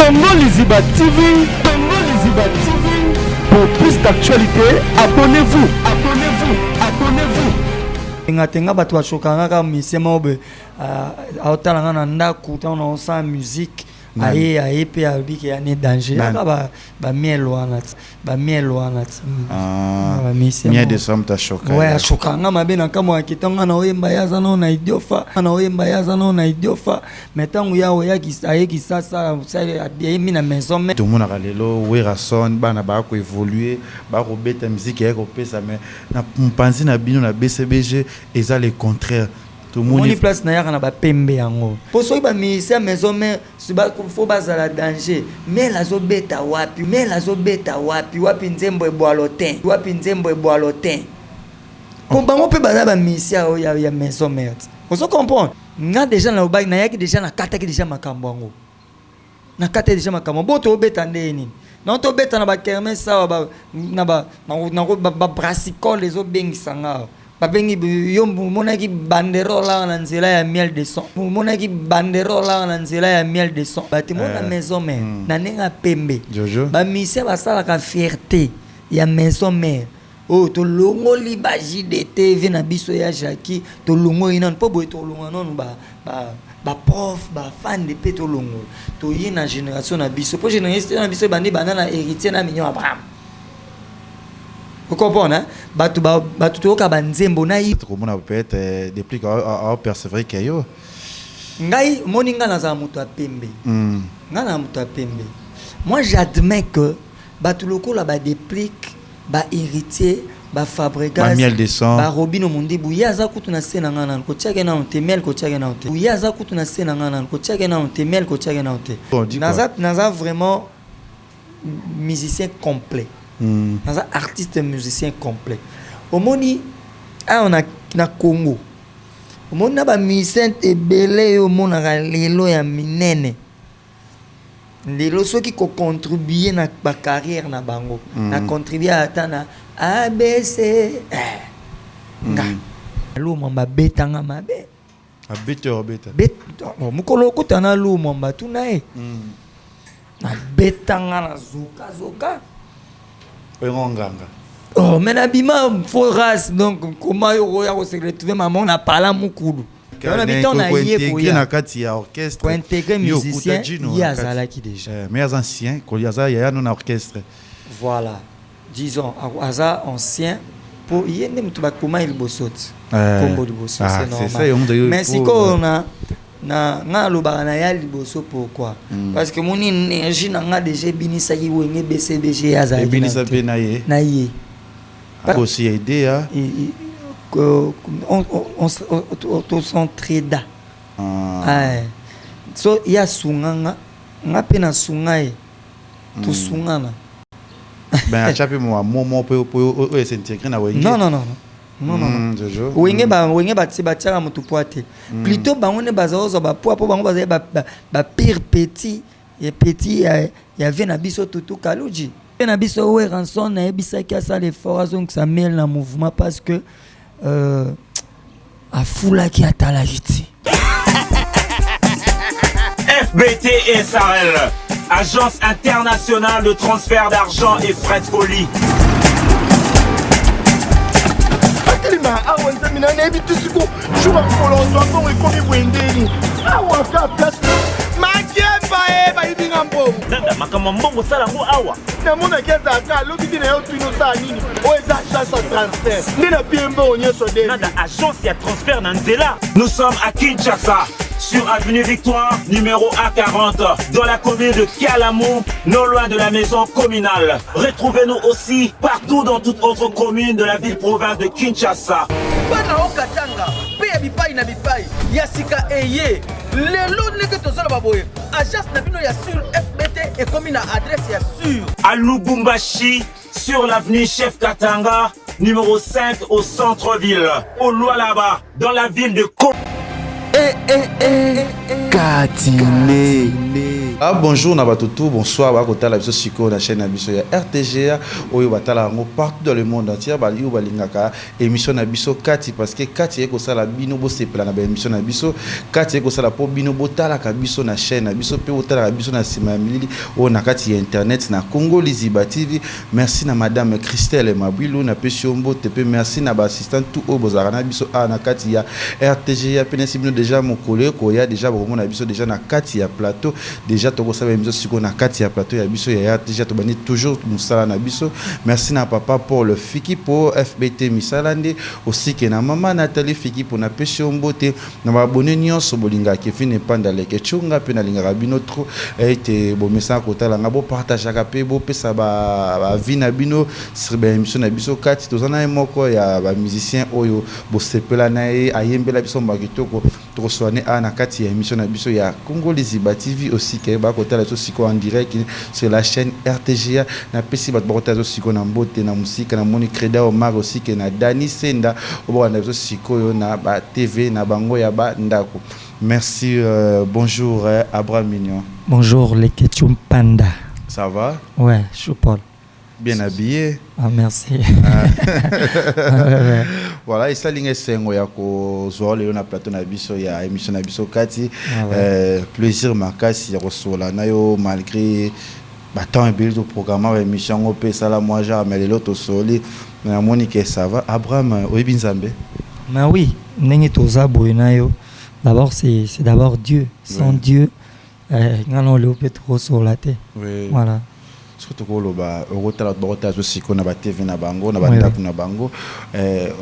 Congo Liziba TV, Congo Liziba TV. Pour plus d'actualité, abonnez-vous, abonnez-vous, abonnez-vous. Ngatenga bato bashokanga ka misema obe aotalanga na ndaku ta on sa musique aye pe abiki ya ne danger ba mielo wana ba misema de som ta shoka ouais shokanga mabe na kama kitanga na oyemba yaza no na idiofa na oyemba yaza no na idiofa metangu yao ya kisasa ça bien na maison mais tout le monde a lelo wera son bana ba ko évoluer ba ko beta musique ya ko pesa mais na mpanzi na bino na BCBG eza le contraire. Moni place na yaka na ba pembe yango. Po so ba ministère maison mais suba faut baza la danger. Mais la zo beta wapi? Mais la zo beta wapi? Wapi nzembo e boalotin. Wapi nzembo e boalotin. Ko bango pe baza ba ministère ya maison mère. Vous comprenez? Nga déjà na obaki na yaki déjà na kata ki déjà makambo yango. Na kata déjà makambo. Bo to beta ndeni. Non to beta na ba kermesse sa ba na ba brassicole les obengisanga. Babengi yo monaki banderola na nzela ya miel de son monaki banderola na nzela ya miel de son bati mona maison mère na nenga pembe ba mise basala ka fierté ya maison mère oh to longo libaji de TV na biso ya Jackie to longo ina po boy to longo non ba prof ba fan de pe to longo to yina génération na biso po génération na biso bandi banana héritier na minyo Abraham. Vous comprenez? Batu toka banzembo na yi. Comment on peut être depuis à persévérer kayo. Ngai moninga na za mutu apembe. Ngana mutu apembe. Moi j'admets que batu loko la ba déplique ba héritier ba fabricant miel de sang ba robino mundi buya za kutu na sena ngana ko chage na onte miel ko chage na onte. Buya za kutu na sena ngana ko chage na onte miel ko chage na onte. Naza vraiment musicien complet. Un artiste musicien complet. Au moni, on a na Congo. Au moni, ba musicien ebele au moni na lelo ya minene. Lelo ceux qui contribuent na ba carrière na bango, na contribuer à tana ABC. Nga. Lu mamba betanga mabe. Beta. Mukolo kutana lu mamba tunae. Na betanga na zoka. Oh, mais l'habillement faut race donc comment on se retrouver maman na pala mukulu. On habite on a yé pour na kati ya orchestre. Pour intégrer musicien, il y a ça qui déjà. Mais anciens, il y a un orchestre. Voilà. Disons Aza ancien pour y même tout comment il bossot. Combo de bossot c'est normal. Mais si on a na lobaka na ya liboso pourquoi parce que mon énergie na déjà binisa ki wenge BCBG ya za binisa pe na ye aussi aider on s'entraide so ya sunganga nga pe na sungai to sungana ben achape mo po s'intégrer na wenge non. Wenge ba tiaka mutu poate. Plutôt bango ne bazaozo ba poa po bango bazaye ba pire petit et petit ya vient na biso tutu kaluji. Na biso we ranson na ebisa ki asa l'effort azong ça mêle na mouvement parce que a fula ki atala jiti. FBT SARL, Agence internationale de transfert d'argent et frais de colis. Awa nzamina na ebi tusiko shuba kolonzo ngo ikomi bwendeni awa ka place makemba ba yibinga mbongo nanda makama mbongo sala ngo awa na mona keza ka loki na yo twino sa nini o eza chance transfert ndina piembo onyeso de nanda agence ya transfert na nzela. Nous sommes à Kinshasa sur avenue Victoire numéro A40 dans la commune de Kialamou, non loin de la maison communale. Retrouvez-nous aussi partout dans toute autre commune de la ville-province de Kinshasa. Bana okatanga pe ya bipai na bipai ya sika eye lelo neke tozala baboye agence na bino ya sur FBT et comme na adresse ya sur à Lubumbashi sur l'avenue Chef Katanga numéro 5 au centre-ville, au Lualaba dans la ville de Katine. Ah bonjour Nabatutu, bonsoir, bakota la biso siko na chaîne na biso ya RTGA oyo batala ngo partout dans le monde entier bali ou balingaka émission na biso kati parce que kati eko sala bino bo sepela na ba émission na biso kati eko sala po bino botala ka biso na chaîne na biso pe botala ka biso na sima milili o na kati ya internet na Congo Liziba TV. Merci na madame Christelle Mabwilu na Pesiombo tepe, merci na ba assistant tout o bozara na biso a na kati ya RTGA penesi bino déjà mon collègue ko ya déjà bo na biso déjà na kati ya plateau déjà to ça va siko na kati ya plateau ya biso ya déjà to bani toujours musala na biso. Merci na papa pour le fiki pour FBT misalande aussi que na maman Nathalie fiki pour na Pesiombo te na ba abonné nyonso bolinga ke fine panda leke chunga pe na linga rabino trop été bo message kotala ngabo partage ka pe bo pesa ba vie na bino sur ba émission na biso kati to zana moko ya ba musicien oyo bo sepela na ayembela biso mbakitoko to soane a na kati ya émission na biso ya Congo Liziba TV aussi que ba kotala to siko en direct sur la chaîne RTGA na pesi ba kotala to siko na mbote na musique na moni Creda Omar aussi que na Dani Senda obo na to siko yo na ba TV na bango ya ba ndako. Merci bonjour Abraham Mignon. Bonjour les Ketchum Panda. Ça va? Ouais, je suis Paul. Bien habillé. Ah merci. Voilà, et ça lingue sengo ya ko zo le na plateau na biso ya émission na biso kati plaisir makasi ya kosola na yo malgré temps et de programme émission op sala moi jamais les autres soli na Monique ça va. Abraham Oyebinzambe. Mais oui, nengi toza boyna yo. D'abord c'est d'abord Dieu. Sans Dieu ngano le peut trop sur la terre. Oui. Voilà. Surtout ko loba rotala borota aussi ko na ba TV na bango na ba ndako na bango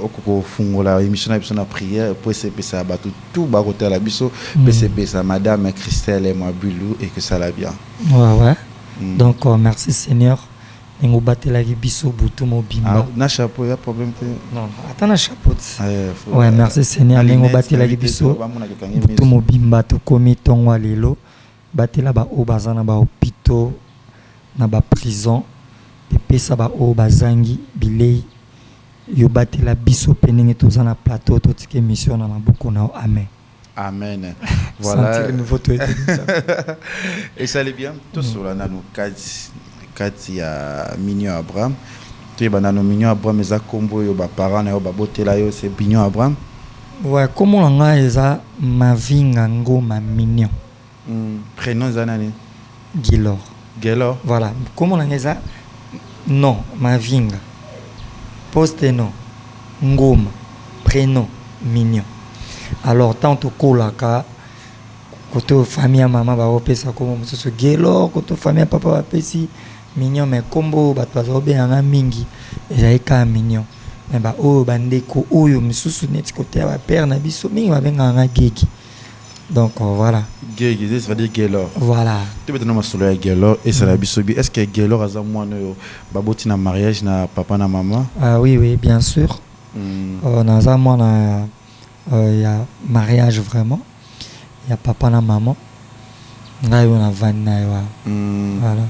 okoko fungola émission na biso na prière pour se pesa ba tout ba rotala biso PCP ça madame Christelle Mabwilu et que ça la bien. Ouais. Donc merci Seigneur. Ngo batela biso butu mobimba. Na chapeau ya problème te. Non, attends na chapeau. Ouais, merci Seigneur. Ngo batela biso butu mobimba to komi tongwa lelo. Batela ba obazana ba hôpitaux na ba prison pe sa ba o bazangi bilei yo batela biso penenge toza na plateau to tike mission na maboko na amen. Amen. Voilà. Sentir nouveau to et ça allait bien tout sur la nano kati ya Mignon Abraham. Tu ba nano Mignon Abraham eza kombo yo ba parents na yo ba botela yo c'est Mignon Abraham. Ouais, comment nga eza mavinga ngoma Mignon. Prénom zanani Gilor. Gelo. Voilà. Comment on ça? Non, Mavinga. Poste non. Ngoma. Prénom. Mignon. Alors, tant que Kolaka, côté famille maman va opérer ça comme ce Gelo, côté famille papa va opérer Mignon, mais combo, bah, tu vas obéir à un mingi. Et j'ai qu'un Mignon. Mais bah, oh, bandeko, oh, yo, mais sous net côté à père, n'a biso, mais il va venir un geki. Donc voilà. Gégé, ça veut dire Gelo. Voilà. Tu peux te nommer sur le Gelo et c'est la bisobi. Est-ce que Gelo a moi baboti na mariage na papa na maman? Ah oui, bien sûr. Naza moi il y a mariage vraiment. Il y a papa na maman. Là on a vanna voilà.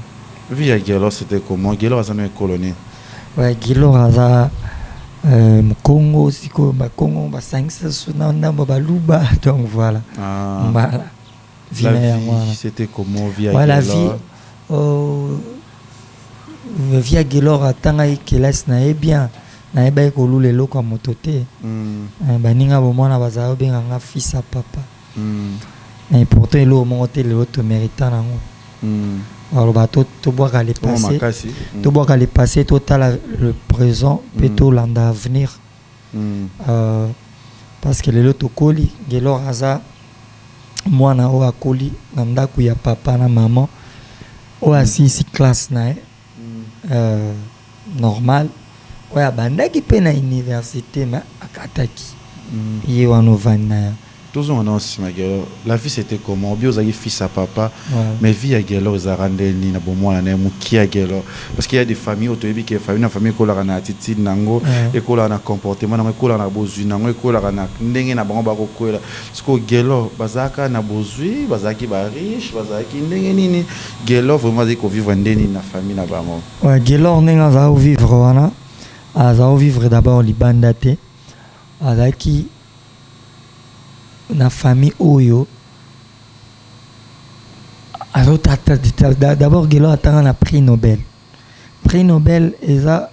Vie à Gelo c'était comment? Gelo a une colonie. Ouais, Gelo a Congo siko ba Congo ba 500 na baluba donc voilà. Voilà. La vie c'était comment via voilà, Gelo. La vie via Gelo atanga ikilas na bien na eba ko lulelo kwa motote. Baninga bomona bazao benga nga fils à papa. Mais pourtant il au monter le autre méritant nango. Alors bateau to boire à les passer. To boire à les passer total le présent plutôt l'avenir. Parce que le autre coli Gelo haza mwana o akoli na ndako ya papa na maman o asisi classe na normal o ya bandaki pe na université ma akataki ye wano vana tous on a aussi ma Gelo. La vie c'était comment? Bio zaki fils à papa, mais vie à Gelo zarande ni na bomo na ne muki à Gelo parce qu'il y a des familles autobi qui famille na famille ko la na attitude nango et ko la na comportement na ko la na bozui nango ko la na ndenge na bango ba ko koela sko Gelo bazaka na bozui bazaki ba riche bazaki ndenge nini Gelo vraiment dit ko vivre ndeni na famille na bango. Ouais, Gelo ndenge za vivre wana za vivre d'abord libandate azaki na famille oyo Alors, d'abord, Gelor a un prix Nobel. Prix Nobel, eza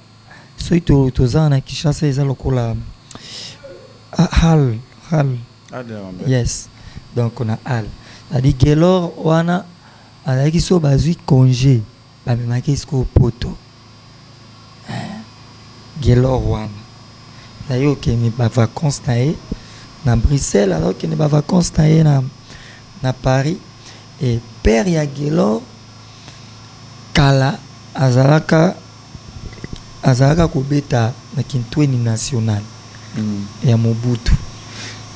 soki toza na Kinshasa eza lokola hall. Yes. Donc on a hall. C'est-à-dire Gelor wana azalaki so bazwi congé bamemaki siko poto. Gelor wana. Zayo okende ba vacances na ye na Bruxelles alors okende ba vacances na ye na Paris et père ya Gelor kala azalaka kobeta na Kintweni national ya Mobutu.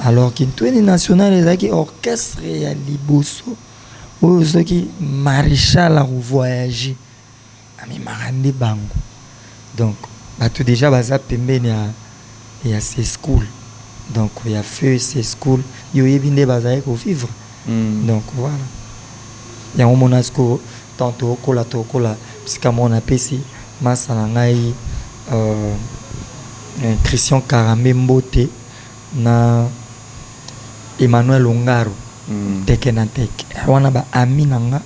Alors Kintweni national ezalaki orchestre ya liboso oyo soki maréchal a voyagé amemaka nde bango. Donc bato déjà baza pembeni ya ces schools. Donc il y a feu ces schools yo yebi nde bazali ko vivre. Donc voilà. Ya omonasko tantôt kola parce que mon apesi masala ngai Christian Karambe Mbote na Emmanuel Ongaro teke na teke wana ba ami nanga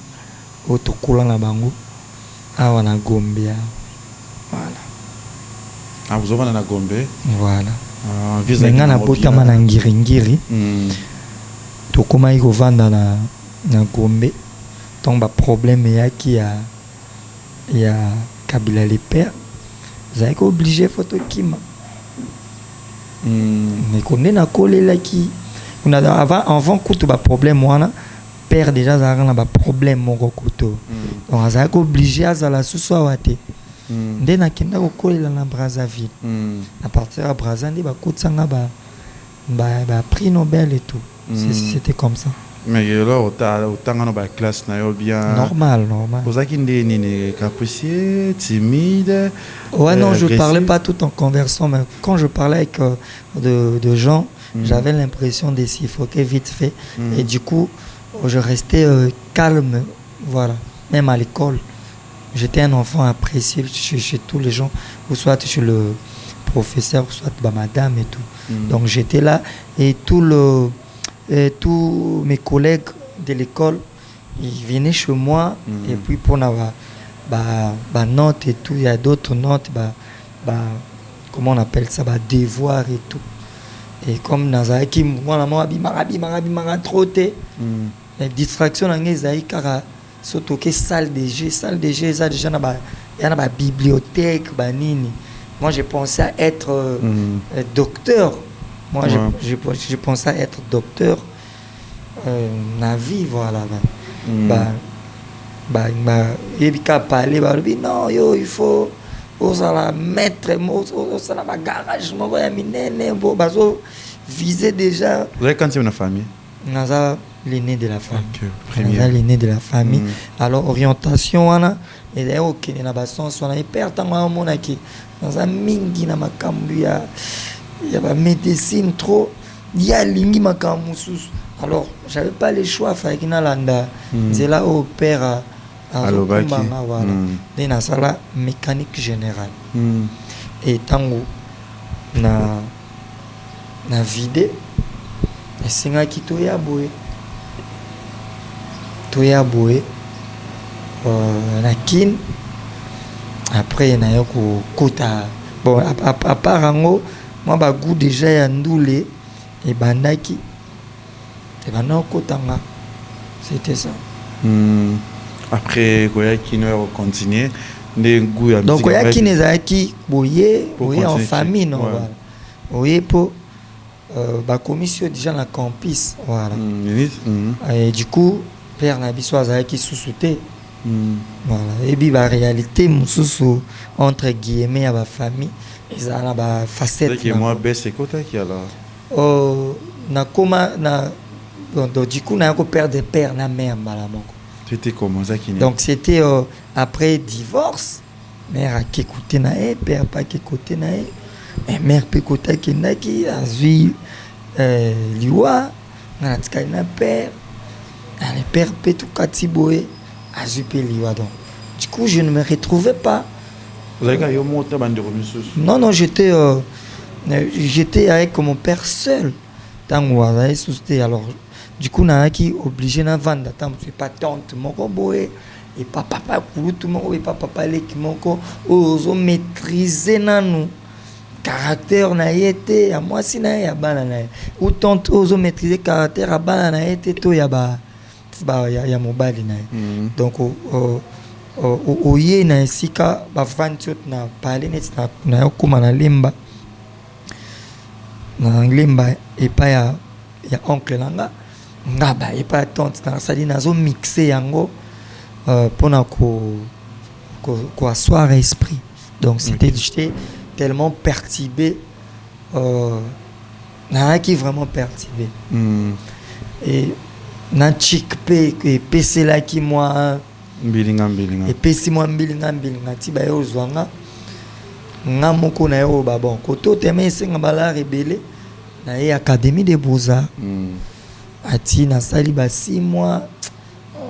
otokola na bango awa na Gombe. Voilà. Ah, vous avez na Gombe. Voilà. Menga na botama na ngiringiri. Tokoma iko vanda na Gombe. Donc ba problème yaki ya Kabila les pères. Vous avez obligé photo kima. Mais connaît na kolela ki on a avant kutu ba problème wana père déjà za na ba problème moko kutu. Donc vous avez obligé azala suso wate. Nde na kenda ko kolela na Brazzaville. À partir de Brazzaville ba kutsanga ba prix Nobel et tout. C'était comme ça. Mais alors autant dans la classe na yo bien normal. Vous avez une capricieux, timide. Ouais non, je parlais pas tout en conversant, mais quand je parlais avec de gens, j'avais l'impression de suffoquer vite fait et du coup, je restais calme, voilà. Même à l'école, j'étais un enfant apprécié chez tous les gens, ou soit chez le professeur, ou soit madame et tout. Donc j'étais là et tous mes collègues de l'école, ils venaient chez moi et puis pour avoir notes et tout, il y a d'autres notes, comment on appelle ça, devoirs et tout. Et comme Nazaki, moi, trotté, la distraction, surtout que salle de jeu, ça déjà, il y a une bibliothèque, nini. Moi, j'ai pensé à être docteur. Moi, je pensais être docteur na vie, voilà. Parler, non, yo, il faut mettre, garage, viser déjà. Vous avez quand même une famille? Naza l'aîné de la famille. Naza l'aîné de la famille. Alors, orientation, et d'ailleurs, ok, na basons, on a peur tant à mon aki. Naza mingi na makambu ya médecine trop. Il y a lingi makambu sous. Alors, j'avais pas le choix, fallait na landa. C'est là au père à Lobaki. Voilà. Dans la salle mécanique générale. Et tango na vidé. Et c'est un qui toya boé. Na kin. Après na yoko kota. Bon, à part ango, moi ba goût déjà ya ndoulé et bandaki. Et maintenant kotanga. C'était ça. Après Goyaki nous continuer. Donc Goyaki nezaki boye en famille non voilà. Boye pour ba commission déjà na campus voilà. Et du coup père Nabiso azaki sous-souté. Voilà. Et puis la réalité mususu entre guillemets à la famille ils ont la facette. C'est que moi baisse côté qui alors. Na koma na donc du coup na ko père de père na mère malamoko. C'était comment ça qui? Donc c'était après divorce, mère qui écoutait na père pas qui écoutait na mère peut écouter qui na qui a vu liwa na tika na père le père peut tout katiboé a vu liwa donc du coup je ne me retrouvais pas. Vous avez eu monté bande de remis? Non j'étais avec mon père seul. Tango alors Du coup naaki obligé na vendre tant c'est pas tante moko boye et papa kulutu moko et papa leki moko ozo maîtriser nanu caractère na yete ya moi sina ya bana na ou tante ozo maîtriser caractère ya bana na yete to ya ba ya mobali na donc oye na esika ba vantiot na parler net na kuma na lemba et pas ya oncle nanga ngaba et pas tante na sali nazo mixer yango pona ko asseoir esprit donc j'étais tellement perturbé qui vraiment perturbé et na chikpe et PC là qui moi mbilinga et PC moi mbilinga ti ba yo zwanga nga moko na yo ba bon koto teme senga bala rebelle na académie des beaux-arts ati na sali ba 6 mois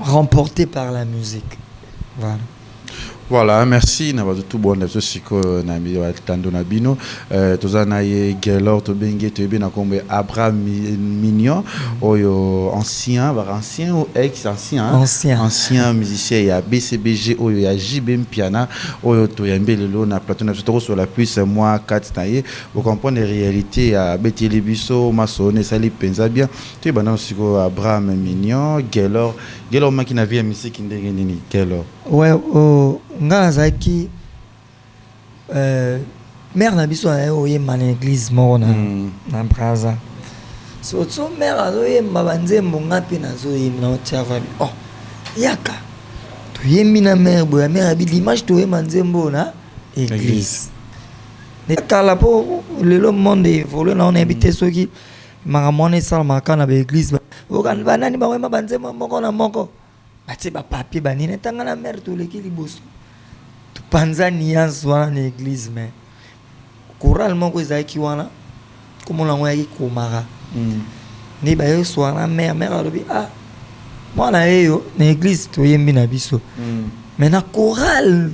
remporté par la musique. Voilà, merci. Na tout bon na siko na mi tando na bino tozana ye Gaylor to benge to bien na kombe Abraham Mignon oyo ancien ou ex ancien musicien ya BCBG oyo ya JB Piana oyo to yambelelo na plateau na to sur la plus moi 4 taillé vous comprenez les réalités à Beteli biso masone sali penza bien tu bana siko Abraham Mignon Gaylor makina via musique ndenge nini Gaylor ouais nga zaki mère na biso na oye man église moko na Braza so mère azoye mabanzembo ngapi na zoye na otiava oh yaka to yemi na mère boya mère abi dimanche to yema nzembo na église ne kala po lelo monde évolue na on habite soki makamone sala makana ba église okan banani ba wema banzembo moko na moko ati ba papier banine tanga na mère to leki liboso panza niance wana na église mais choral moko ezaki wana komona ngo yaki komara ni ba yo soana mère alobi mwana eyo na église toyembi na biso mais na choral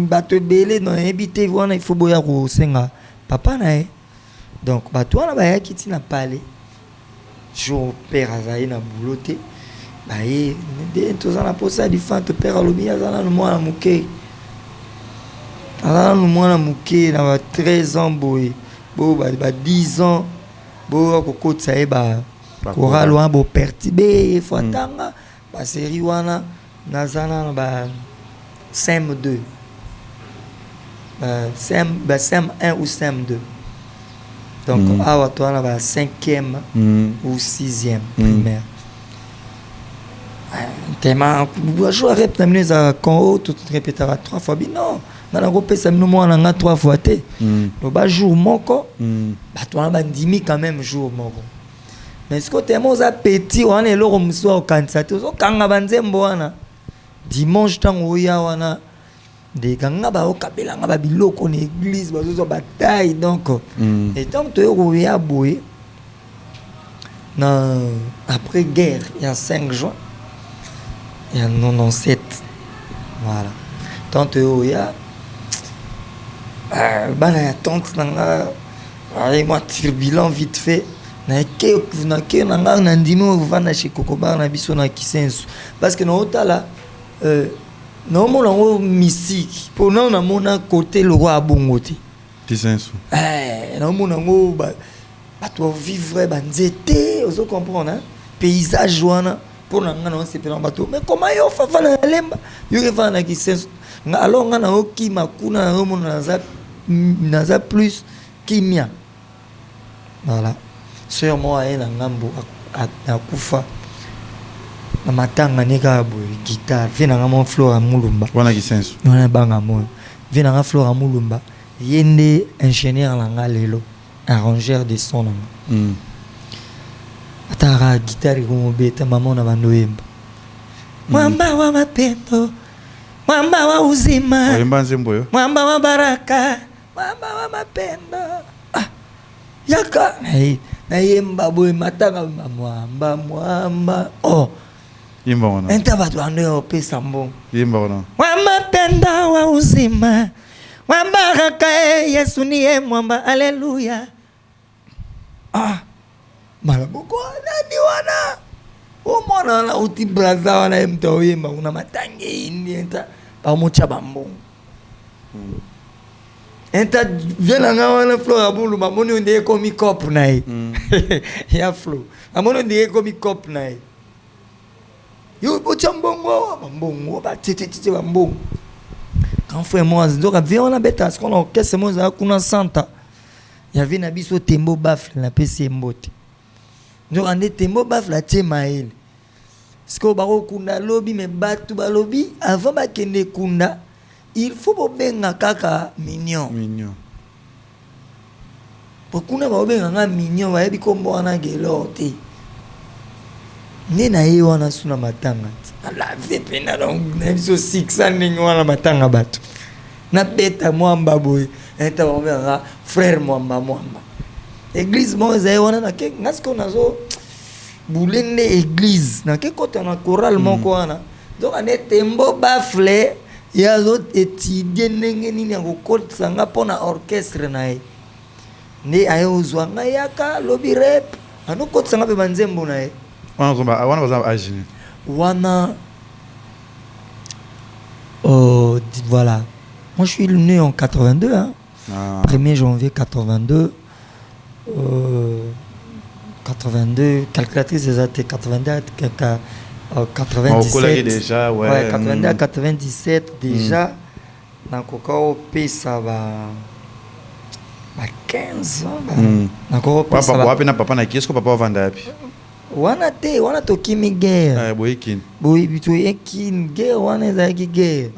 bato ebele na ebite wana il faut boya kosenga papa na ye donc bato wana bayaki ti na pale jour père azali na boulot te baye nde toza na posa difante père alobi aza nanu mwana moke alors nous mwana muke na 13 ans boy bo ba 10 ans bo ko kotsa e ba choral wana bo perturbé fatanga ba série wana nazana ba sem 2 sem 1 ou sem 2 donc awa to na ba 5e ou 6e primaire tema bo jouer rep na mineza quand tout répétera 3 fois non na kopesa mino mwana nga 3 fois te lo ba jour moko bato wana bandimi quand même jour moko mais ce côté mo za petit wana eloko musu okanisa te ozokanga banzembo wana dimanche ntango oya wana de kanga ba okabelanga ba biloko na église bazozo bataille donc et tant que oya boye na après guerre il y a 5 juin il y a 97 voilà tant que oya bana ya tante nanga moi turbulent vite fait na ke nanga na ndimo vana chez Kokobar na biso na Kisensu parce que na otala na mona ngo musique pour na mona côté le roi abongote Kisensu na mona ngo ba to vivre ba nzete ozo comprendre paysage wana pour na nga na se pela bato mais comment yo fa vana lemba yo vana na Kisensu nga alors nga na oki makuna na mona naza plus kimia voilà sœur moi elle ngambo akufa na matanga nika boy guitare vina ngamo Flora Mulumba wana Kisensu wana banga mo vina nga Flora Mulumba yende ingénieur langa lelo arrangeur de son atara guitare ko beta maman na bandoyemba mwamba wa mapendo mwamba wa uzima oyemba nzembo yo mwamba wa baraka mwamba wa mapendo yaka na yemba boy matanga mwamba oh yemba wana enta batu ando pesa mbongo yemba wana mwamba penda wa uzima mwamba baraka Yesu niye mwamba haleluya malaboko nani wana o mwana na uti braza wana emto yemba una matange indi enta ba mocha bambongo enta vela nga wana flow abulu mamoni onde komi cop nae ya flow amoni onde komi cop nae yo mocha mbongo ba tete bambongo quand frère moi donc avait on a bêta ce qu'on a orchestre moi za kuna santa ya vina biso tembo bafle na pesi mbote donc ande tembo bafle tie mael ce que baro kunda lobby me batu ba lobby avant ba kende kunda il faut bobenga kaka mignon pokuna ba bobenga nga mignon ba yebi kombo wana gelote nena ye wana suna matanga la vie pena donc na biso 600 ningo wana matanga batu na beta mwamba boy eta bobenga frère mwamba église moza ye wana na ke ngasko nazo bulende église na ke kota na chorale moko wana donc ane tembo bafle ya zo étudier ndenge nini akokotisa nga mpona orchestre na ye nde aye ozwa nga yaka lobi rep anokotisa nga mpe banzembo na ye wana baza age wana voilà moi je suis né en 82 hein. 1er janvier 82 82 calculatrice des athées 82 97 déjà ouais 82 à 97 déjà nakoka opesa ba 15 ans nakoka opesa papa na papa na kisko papa vanda yapi wana te wana tokimi guerre boyekin boyekin guerre wana ezalaki guerre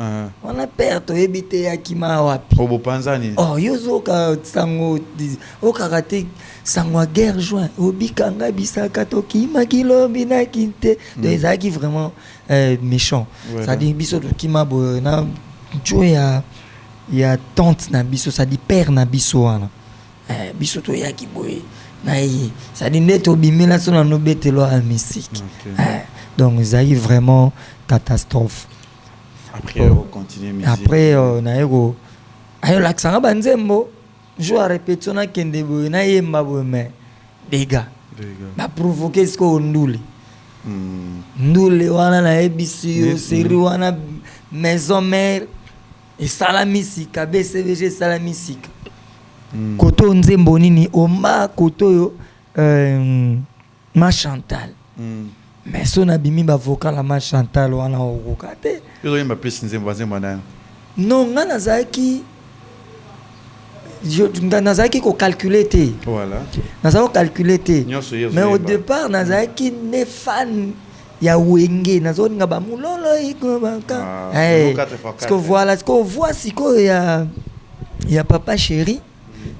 wana père toyebi te yakima wapi obopanzani yozoka sango okaka te sango ya guerre juin obikanga bisaka tokimaki lobi naki te donc ezalaki vraiment méchant c'est-à-dire biso tokima boye na ncio ya tante na biso c'est-à-dire père na biso wana biso toyaki boye c'est-à-dire net obimela so na nobetelo ya musique donc ezalaki vraiment catastrophe après naye ayolakisanga banzembo jour ya répétition nakende boye nayemba boye mais dega baprovoke siko ndule ndule wana nayebisi yo série wana maison mère esala misika bcvg esala misika koto nzembo nini oma koto yo ma Chantal mais so na bimi ba vocal la ma Chantal wana okoka te yo yemba plus nzembo nani non nga nazaki ko calculer te voilà nazaki ko calculer te mais au départ nazaki ne fan ya wenge nazoninga ba mulolo iko baka parce que voilà ce qu'on voit siko ya papa chéri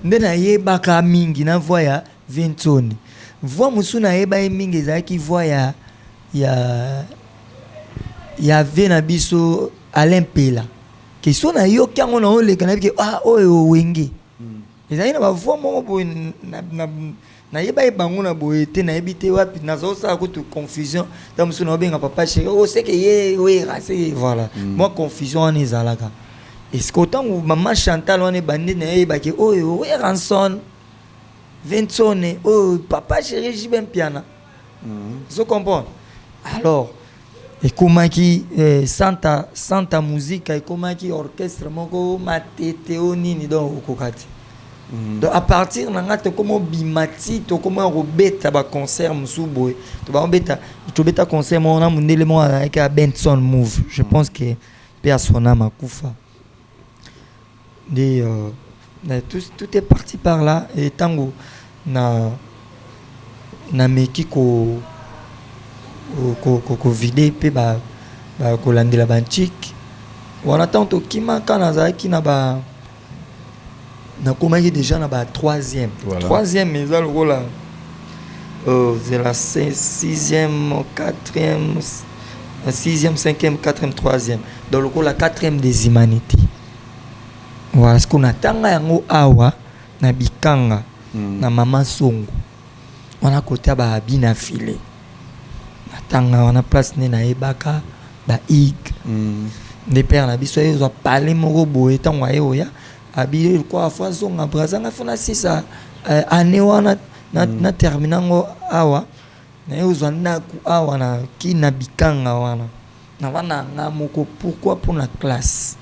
nde nayebaka mingi na voix ya Vinconi voix mosusu nayeba ye mingi ezalaki voix ya ve na biso Alain Pela keso nayoki yango na oleka nayebi ke oyo wenge ezalaki na bavoix moko boye nayeba ye bango na boye te nayebi te wapi nazosala kutu confusion ta mosusu naobenga papa chéri oseke ye oyerase voilà moi confusion wana ezalaka est-ce qu'autant où maman Chantal on est bandé na oh ranson Vincone oh papa chéri j'aime piano vous comprenez alors et comment qui santa musique et comment qui orchestre moko matete onini donc kokati donc à partir nanga to comme bimati to comme robeta ba concert musuboy to ba beta concert mon na mundele mo avec Benson Move je pense que persona makufa tout est parti par là et tango na meki ko vide pe ba ko landela banchik wana tanto kima kana zaki na ba na komaki déjà na ba troisième mais ça le rôle c'est la 6e 4e 6e 5e 4e 3e dans le rôle la 4e des humanités. Voilà ce qu'on attend yango awa na bikanga na mama songo wana côté ba bina filé natanga wana place ne na ebaka ba ig ne père na biso yo parler moko boye tango ayo ya abi kwa fois zonga brazanga fona sisa année wana na terminango awa na ozwa ndaku awa na kina bikanga wana na wana ngamoko pourquoi pour la classe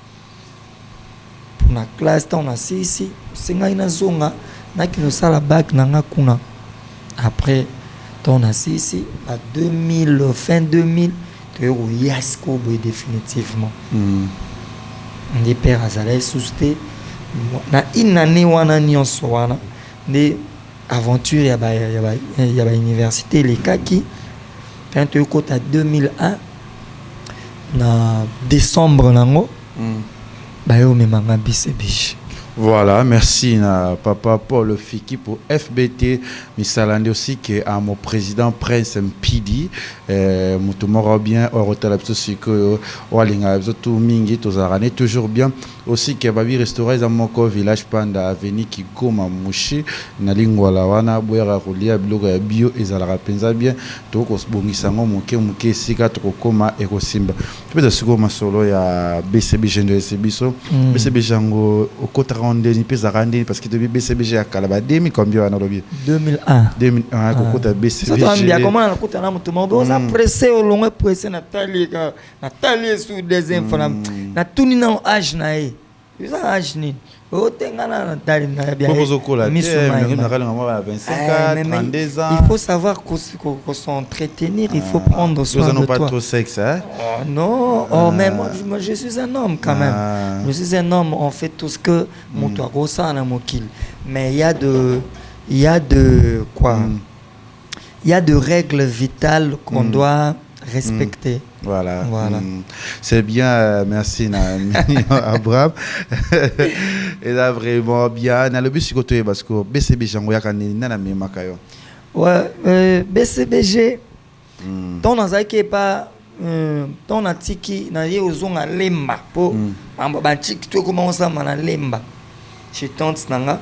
tant na sisi singa ina zonga na kino sala bac nanga kuna après tant na sisi à 2000 fin 2000 to yasko boy définitivement ndi père azalai susté na inane wana nyonso wana ndi aventure ya ba université les kaki quand tu écoutes à 2001 na décembre nango bayo memanga BCBG. Voilà, merci na papa Paul Fiki pour FBT misalande aussi que à mon président Prince Mpidi mutumoro bien au hotel psycho walinga tout mingi tozarane toujours bien aussi que babi restaurant dans mon village panda avenue Kikoma Mushi na lingwa la wana boera kolia biloko ya bio ezala penza bien to ko bongisa ngo muke sika to koma ekosimba peut-être siko masolo ya BCBG de SBSO BCBG ngo okota ni pesa randi parce que depuis BCBG à Kalaba 2000 combien on a 2001 kokota BCBG ça bien comment on kokota na mutu mo on a pressé au long pressé Nathalie sous des infos na tuni na âge na e ça âge ni o tengana Nathalie na bien il faut savoir qu'on s'entretenir il faut prendre soin de toi pas trop sexe hein non mais moi je suis un homme quand même je suis un homme on fait tout ce que moto akosa na mokil mais il y a de quoi il y a de règles vitales qu'on doit respecter. Voilà. C'est bien, merci Abraham. Et là vraiment bien. Na le bus côté parce que BCBG ngoya kanina na mema kayo. Ouais, BCBG. Ton nazaki pas ton atiki na ye ozonga lemba po mamba ba tiki to commencer na lemba. Chez tante nanga.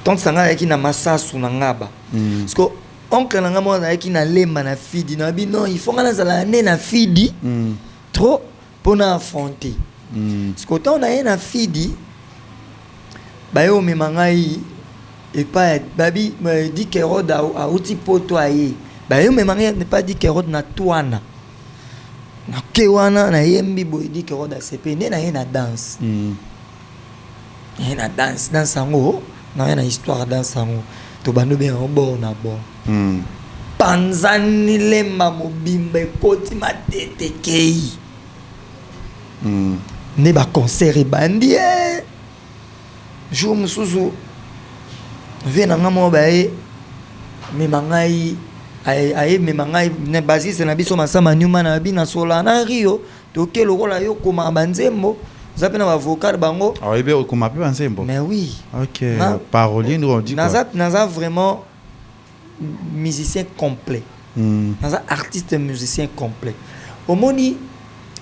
Tante nanga yaki na masasu na ngaba. Parce que oncle nanga mo na na lemba na fidi na bi non il faut ngana zala na fidi trop pour na affronter parce que tant na na fidi ba yo me mangai et pas babi me dit que roda a outi poto aye ba yo me mangai ne pas dit que roda na toana na kewana na yembi boy dit que roda CP ne na danse na danse dans sango na histoire dans sango to bando bien bon na bon panzani lemba mobimba ekoti matete kei ne ba concert ebandi jour musuzu vena ngamo bae me mangai aye me mangai ne basise na biso masama nyuma na bina sola na rio to ke lokola yo koma banzembo zapena ba avocat bango ebe koma pe banzembo mais oui OK parolier nous on dit quoi naza vraiment musicien complet. Un artiste musicien complet. Au moni,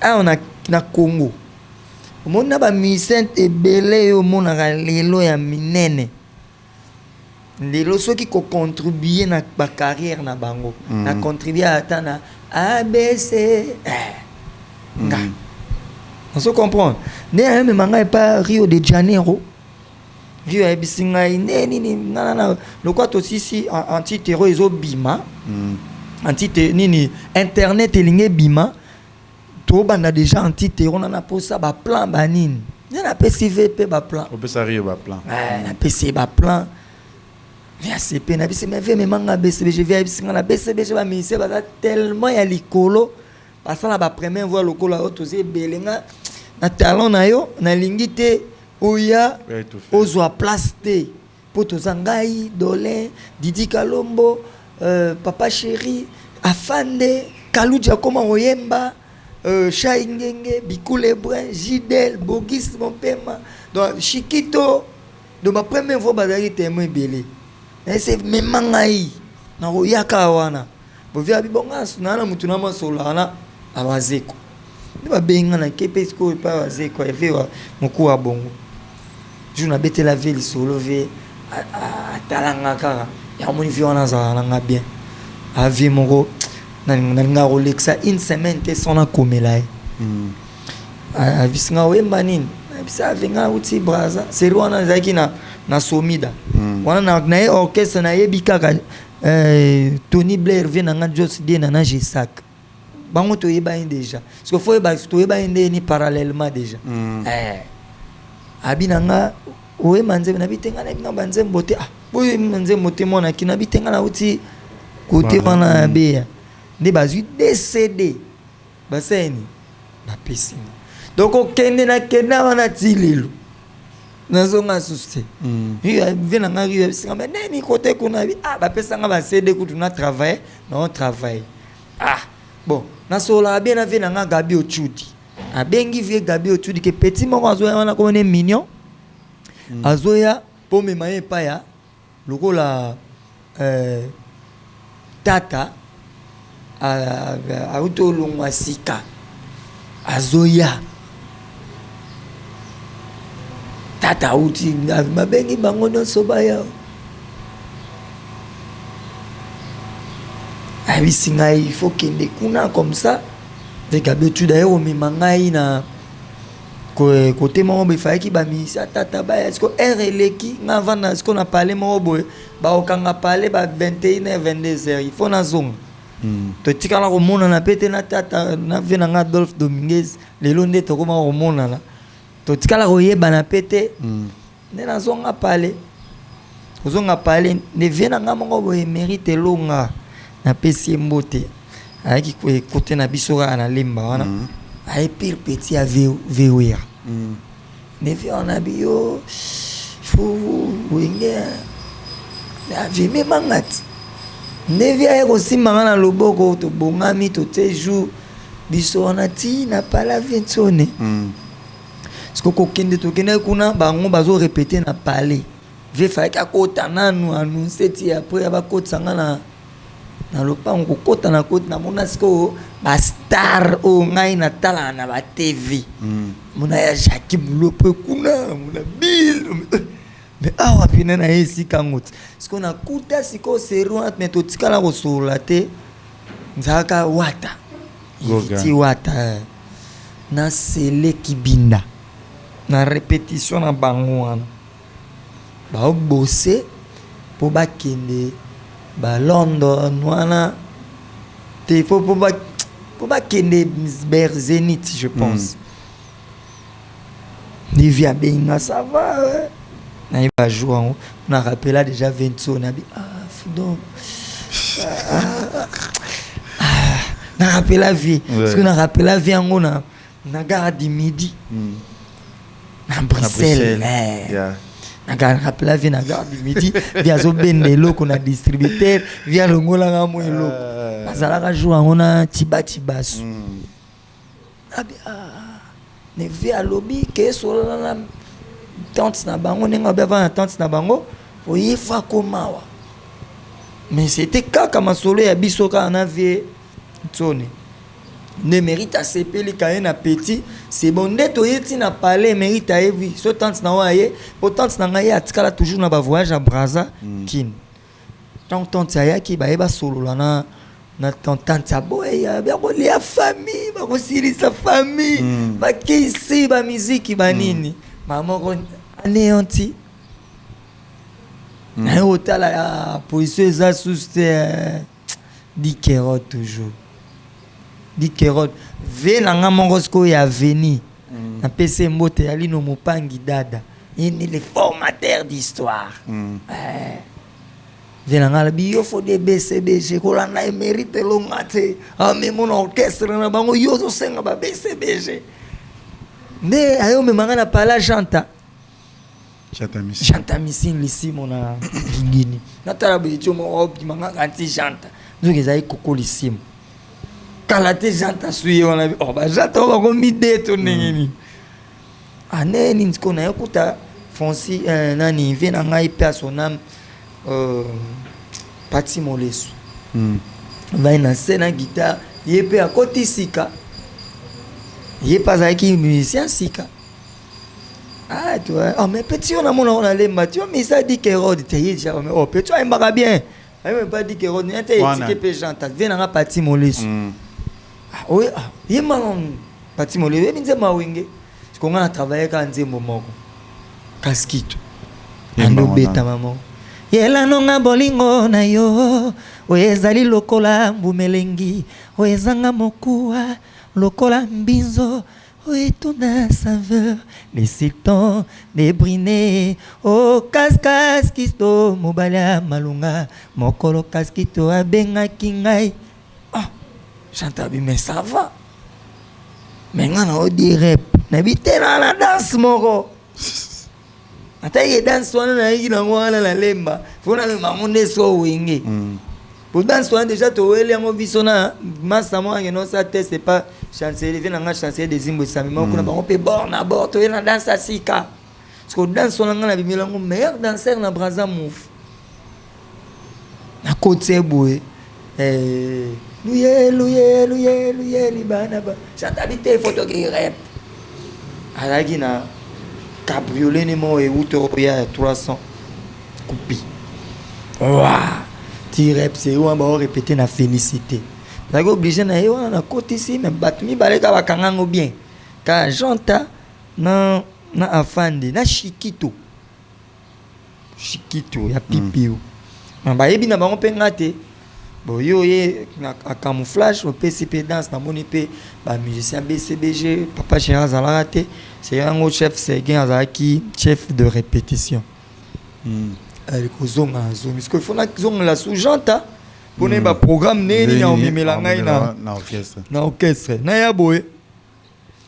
on a na Congo. Au moni na ba musicien ebele au mona lelo ya minene. Lelo ceux qui contribuer na ba carrière na bango, na contribuer à tana ABC. On se comprend. Ne me manga pas Rio de Janeiro. Rio ebisinga nini nana le quoi aussi si anti-terror ezo bima anti-nini internet elinge bima to banda déjà anti-terror nana posa ba plan banine na PCVP ba plan on peut s'arriver ba plan na PC ba plan via CP na bisi mais via manga BCBG via bisinga na BCBG ba ministère ba tellement ya likolo pasala ba première voix lokolo otoze belenga na talon na yo na lingite Oya ozwa place te poto zangai Dolin Didi Kalombo Papa Chéri Afande Kaluja koma oyemba Shaingenge Bikule Brun Jidel Bogis Mompema donc Chikito de ma première fois bazali témoin belé c'est memangai na oyaka wana bo via bibonga na mutu na masola na abazeko ba benga na kepesko pa bazeko evewa muku abongo jour na bete la ville solo ve talanga kaka ya moni viona za nga bien avi moko na nga rolexa une semaine te sona komela avisinga wemba nini bisa venga uti braza serwana zaki na somida wana na orchestre na yebi kaka Tony Blair vient dans Joss D dans G-Sac. Bango to yeba déjà. Parce que faut yeba to yeba ni parallèlement déjà. Abinanga oye manze na bitenga na banze mbote boye manze mbote mona kina bitenga na uti côté wana beya. Ndi bazu décédé. Baseni ba pesina. Donc okende na kenda wana tilelo. Nazonga suste. Vient na ngari singa mais neni côté kuna ba pesanga ba CD ku tuna travailler, non travail. Bon, na sola bien na vient na Gabi Ochudi. Abengi vie Gabi Ochudi que petit moko azoya wana comme ne mignon. Azoya po me maye pa ya lokola tata a uto longwa sika. Azoya tata uti mabengi bango no sobaya. Il faut qu'il y ait comme ça. Des Gabi tu d'ailleurs au mimangai na côté mon il fallait qu'il bami ça tata ba est-ce que RLeki na vana est-ce qu'on a parlé mon boy ba okanga parler ba 21h 22h il faut na zone to tikala ko mona na pete na tata na vena nga Adolphe Dominguez le londe to koma ko mona na to tikala ko yeba na pete ne na zonga parler ozonga parler ne vena nga mongo boy mérite longa na pesi mbote ayaki ko écouter na bisora na limba wana ay pire petit a veouer ne vi on a bio faut wenge na vi me mangat ne vi ay ko simanga na loboko to bongami to teju bisona ti na pala vientone sko ko kende to kende kuna bango bazo répéter na parler ve fa ka kota nanu annoncer ti après ba kotsanga na lopango kota na kota na mona siko ba star o ngai na tala na ba TV mona ya Jacques Mulope kuna mona bil mais awa pina na esi kangot siko na kuta siko seru mais to tikala ko solate nzaka wata ti wata na sele kibinda na répétition na bango wana ba bosser po ba kende ba London wana te faut pas kende ber Zénith je pense ni via benga ça va na ba jouer on a rappelé déjà 20 na bi foudon na rappelé la vie parce que na rappelé la vie en na gare du midi na Bruxelles na rappelé la vie na gare du midi via zo bendelo qu'on a distributeur via le ngola nga mo elo bazalaka jouer on a tibasu ne via lobby que sur la tante na bango nenga beva na tante na bango oyi fa komawa mais c'était kaka masolo ya bisoka na vie tsone ne mérite à sepeli kaye na petit c'est bon neto yeti na parler mérite à evi so tante na waye po tante na ngaye atikala toujours na ba voyage à Brazza kin donc tante ya ki ba eba solo na tante ya boy ya ko lia famille ba ko siri sa famille ba kisi ba musique ba nini maman ko anéanti na hôtel la position za souste di kero toujours di kero ve na nga mongosko ya veni na PC mbote ya lino mopangi dada ini le formateur d'histoire ve na nga la bio fo de BCBG ko la na mérite longate mais mon orchestre na bango yo zo senga ba BCBG ne ayo me manga na pala chanta missing lisi mona ngini na tarabe chomo obi manga kanti chanta nzuke zai kokolisimu kala te janta suye wana ba janta ba ko mideto nengeni aneni nsko na yokuta fonsi nani vena ngai personnam Pati Molesu vai na scène guitare yepe akoti sika yepa zaki musicien sika tu vois mais petit on a mon on les matio mais ça dit que Rod te déjà mais petit on va bien même pas dit que Rod n'était étiqueté pe janta vena nga Pati Molesu oui yemalon Pati Molesu binze mawenge qu'on a travaillé quand nzembo moko kaskito ando beta maman yela nonga bolingo na yo oyezali lokola mbumelengi oyezanga mokuwa lokola mbinzo oyetuna saveur les citons des brine o kaskas kisto mobala malunga mokolo kaskito abengaki ngai chantabi mais ça va mais nga na odi rap na bitena na danse moko ata ye danse wana na yiki na wana la lemba fona me mamunde so wenge pour danse wana déjà to wele yango biso na masa mo ngeno sa test c'est pas chancelier vient nga chancelier des zimbo sami mo kuna bango pe bord na bord to na danse asika parce que danse wana nga na bimilango meilleur danseur na Brazza Move na côté boy Louye, libana ba. Chantabite photo qui rap. Alagi na cabriolet ni mo e auto ya 300 coupi. Ouah. Ti rap c'est ou ba répéter na félicité. Ça go obligé na yo na côté ici mais batmi baleka bakangango bien. Ka jonta na afandi na Chiquito ya pipiu. Ba yebi na bango pe ngate. Bon, yo a camouflage au PCP danse na moni pe ba musicien BCBG papa Gérard Zalarate c'est un autre chef c'est Azaki chef de répétition elle kozonga zo parce que faut na zonga la sous-janta pour ne ba programme neni na omemela ngai na orchestre na ya boy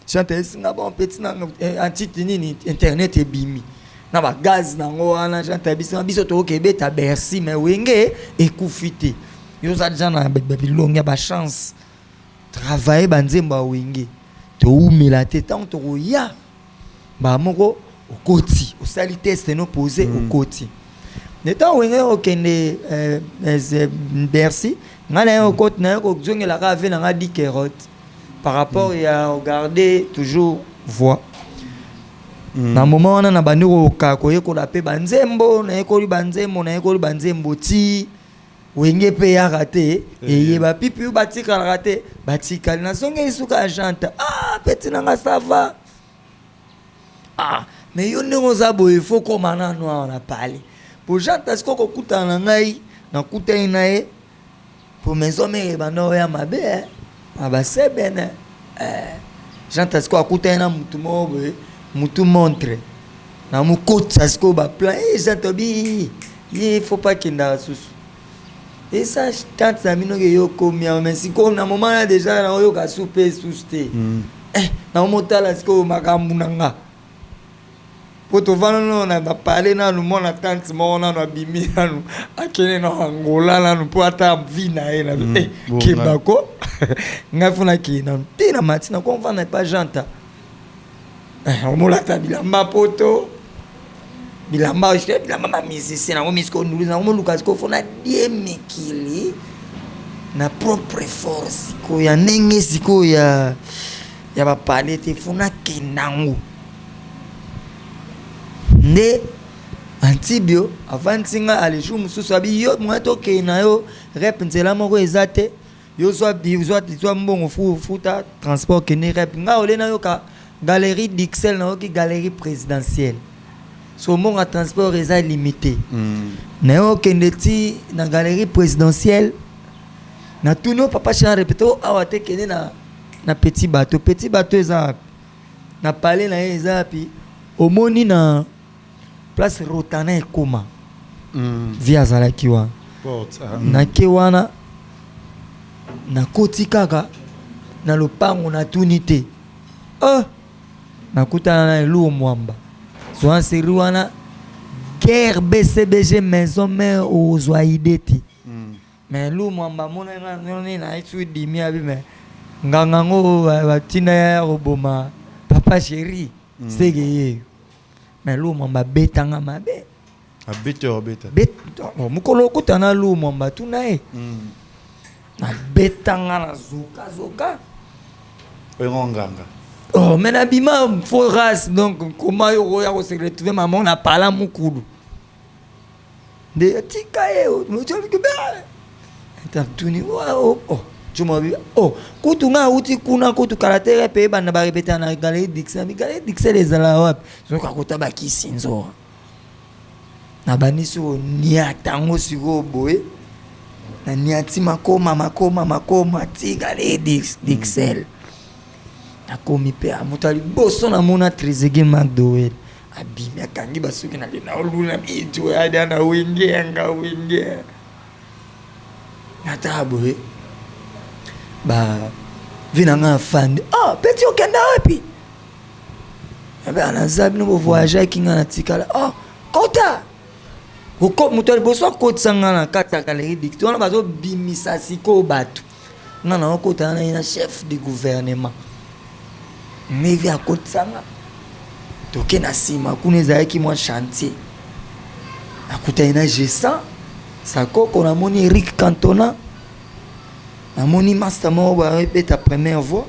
chante na bon petit na antitini internet e bimi na ba gaz na ngwana chante biso to kebeta Bercy mais wenge ekufite yo za jana babilongi ya ba chance travailler banzemba wenge to umela te tant to ya ba moko okoti osali test no poser okoti neta wenge okende Bercy ngana okoti na ko zongela ka ve na nga 10 carottes par rapport à regarder toujours voix na moment wana na bandiko ka ko la pe banzembo na ekoli banzembo ti wenge pe ya raté et ba pipi batika raté batika na songe isuka janta petit nanga ça va mais yo ndongo za boye faut komana no na parler pour janta ce ko kuta na ngai na kuta inae pour maison mais bano ya mabe ba sebene janta ce ko kuta na mutu mobe mutu montre na mukotsa ce ko ba plan janta bi il faut pas qu'il na susu. Et ça, quand ça m'a dit que mais si comme na moment là déjà na yo ka souper souster. Na mota là ce que makambu nanga. Poto vana no na ba parler na no mona tante mo na no bimi na no akene no Angola na no po ata vina ela. Kebako. Ngafuna ki na tina matina ko vana pas janta. On mola tabila mapoto. Bilamba musicien na komisiko nous na moluka ko fona die mekili na propre force ko ya nenge siko ya ba palete fona kenangu ne antibio avant singa alishu mususu abi yo mwato kenayo rep nzela moko ezate yo so mbongo futa transport kene rep nga olena yo ka galerie d'Ixelles na ki galerie présidentielle. So mon transport est limité. Néo kendeti na galerie présidentielle na tout nos papa chan répété awate kene na petit bateau eza na palais na eza pi omoni na place Rotana ekoma via zalakiwa na kewana na koti kaka na lopango na tunité na kutana na elu mwamba soit série wana guerre BCBG maison mère aux Zoaideti mais lu mwamba mona na itu dimi abi mais ngangango batina ya roboma papa chéri segeye mais lu mwamba betanga mabe bet mukolo kutana lu mwamba tunae na betanga na zoka nganga. Oh, mais n'abima faut race donc comment yo ya ko se retrouver maman na pala mukulu de tikae mo tu que ba ta tuni tu m'as vu kutunga uti kuna kutu karatere pe bana ba répéter na galerie d'Ixelles les ala wap so ka kota ba kisinzo na baniso niatango siko boye na niati makoma tika le dixel akomi pe amutali boso na mona Trezeguet McDowell abimi akangi basuki na lena oluna bitu ada na wenge ata boye ba vinanga fande petit okenda wapi ebe anazabi no voyage kinga na tikala kota uko mutali boso kotsanga na kata kale dicto na bazo bimisa siko batu ngana okota na ina chef du gouvernement mevi akotsanga toke na sima kuneza yaki mwa chantier akuta ina G100 sakoko na moni Eric Cantona na moni master mo ba beta première voix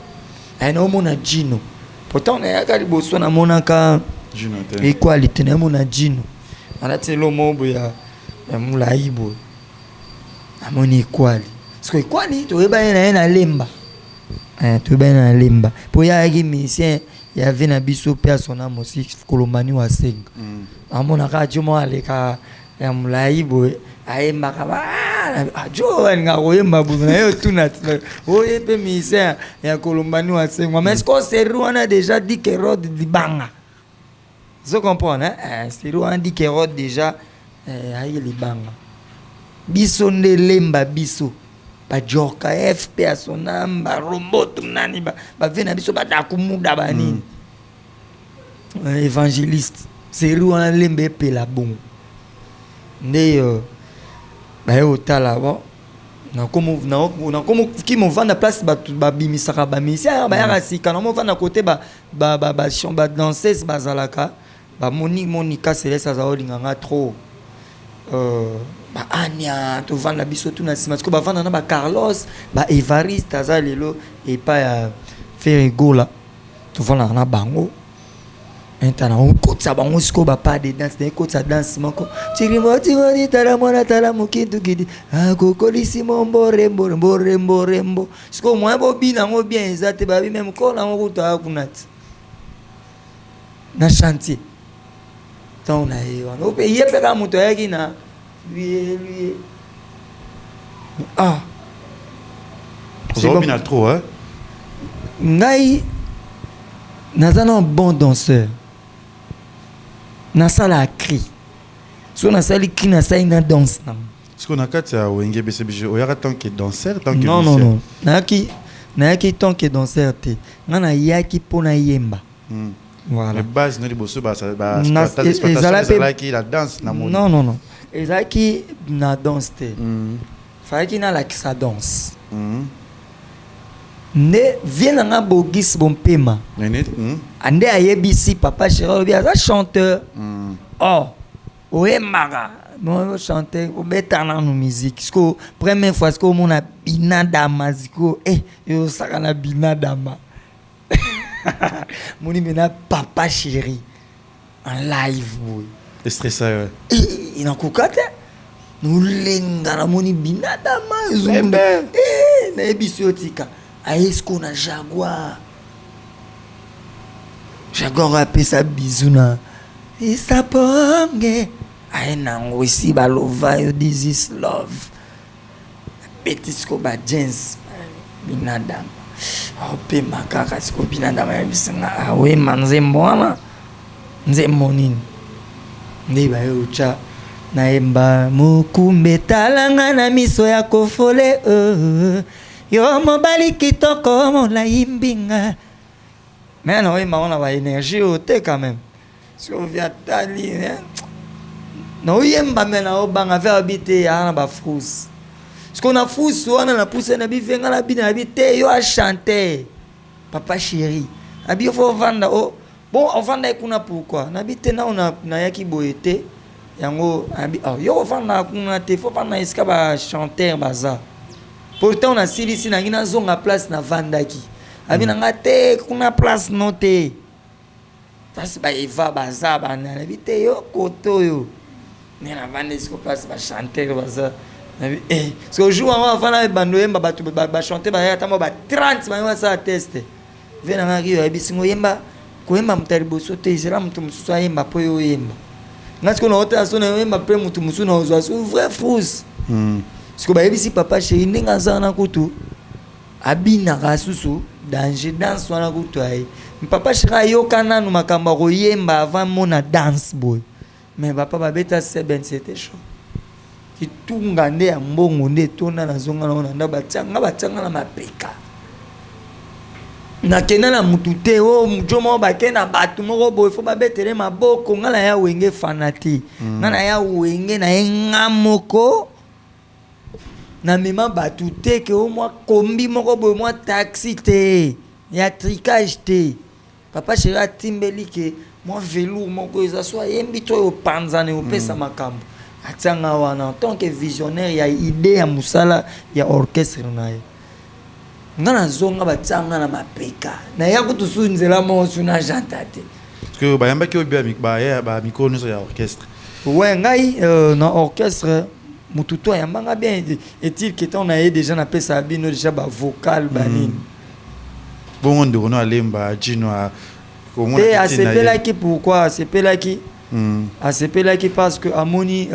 na mona Gino pourtant na yaka liboso na monaka Gino equalité na mona Gino ala telo mobo ya mulaibo na moni equali parce que equali to eba na lemba to eba na lemba po ya yaki musicien ya vena biso pe son âme aussi Kolomani wa 5 amona ka jomo aleka ya mulaibo aemba kaba jo nga oyemba buna yo tuna oye pe musicien ya Kolomani wa 5 mais est-ce que c'est on a déjà dit que Rod Libanga vous comprenez c'est on dit que Rod déjà aïe Libanga biso nde lemba biso ba joka FP a son âme ba roboto nani ba vena biso ba dakumuda ba nini évangéliste c'est on lembe pe la bon nde ba yo tala bon na comme qui m'ont vendre place ba bimisaka ba misia ba ya sika na mo vendre côté ba danseuse bazalaka ba Monica Céleste za olinganga trop ba Anya to vendre biso tout na sima parce que ba vendre na ba Carlos ba Evariste za lelo et pas ya Ferregola to vendre na bango entana on kotsa bango siko ba pas de danse de kotsa danse moko tirimo tala mona tala mukintu gidi akokolisi rembo siko moi bo bina ngo bien ezate ba bi même ko na ngo ta kunati na chantier tant na yo no pe yepe ka muto yaki na lui c'est bon bien trop hein ngai nazana un bon danseur na sala cri so na sali cri na sala na danse na ce qu'on a quatre à Wenge BCBG oyaka tant que danseur tant que non nayaki tant que danseur te ngana yaki pona yemba voilà les bases na liboso ba ezalaki la danse na moni non ezalaki na danse te fallait na la sa danse ne viens nga bogis bompema ande ayebisi papa chéri bien ça chanteur oyemaka bon chanter obetana no musique parce que première fois que mon a binadama ziko yo saka na binadama moni mena papa chéri en live boy stressé ina kokate nulenga na moni binadama zumbe na ebisi otika ayesko na Jaguar apesa bizuna isaponge ayenango isi balova yo this is love petisko ba jeans binadama ope makaka siko binadama ya bisinga awe manzembo wana nzembo nini nde bayocha naemba mukumbe talanga na miso ya kofole yo mobali kitoko molai mbinga mais non oyemba wana ba énergie ote quand même si on vient tali na oyemba me na obanga ve habite ya na ba frus parce qu'on a frus wana na pousse na bivenga na bina habite yo a chanter papa chéri abi faut vendre bon on vendre kuna pourquoi na habite na on na yaki boyete yango abi yo vendre kuna te faut pas na iska ba chanter baza pourtant on a silisi na ngina zonga place na vandaki abi na ngate kuna place note parce ba eva baza bana na bite yo koto yo ne na vande isko place ba chanter baza parce que jour avant fana bando yemba ba chanter ba ata mo ba 30 ba sa teste vena ngaki yo abi singo yemba ko yemba mutari boso te islam mtu mususu yemba po yo yemba Parce qu'on a autant son ma près mutu musu na ozo so vrai frousse. Parce que ba yebi si papa chéri ninga zana kutu abina kasusu danger dance wana kutu ai. Papa chéri yokana no makamba ko yemba avant mona dance boy. Mais papa babeta seben c'était chaud. Ki tunga nde ya mbongo nde tona na zonga na nda batanga na mapeka. Na kena na mutute o mjomo bakena batu moko boy fo babetele maboko ngala ya wenge fanati. Ngala ya wenge na enga moko na mema batu te ke o mwa kombi moko boy mwa taxi te ya tricage te. Papa chéri atimbeli ke moi velours moko eza so yembi to yo panzane o pesa makambo. Atanga wana en tant que visionnaire ya idée ya musala ya orchestre nae. Ngana zonga batanga na mapeka. Na ya kutusu nzela mo suna jantate. Parce que bayamba ki obia ba micro nous ya orchestre. Ouais, ngai na orchestre mututo ya mbanga bien est-il que on a déjà na pesa bino déjà ba vocal banine. Bon on dono alemba Gino a et à là qui pourquoi là qui là qui parce que amoni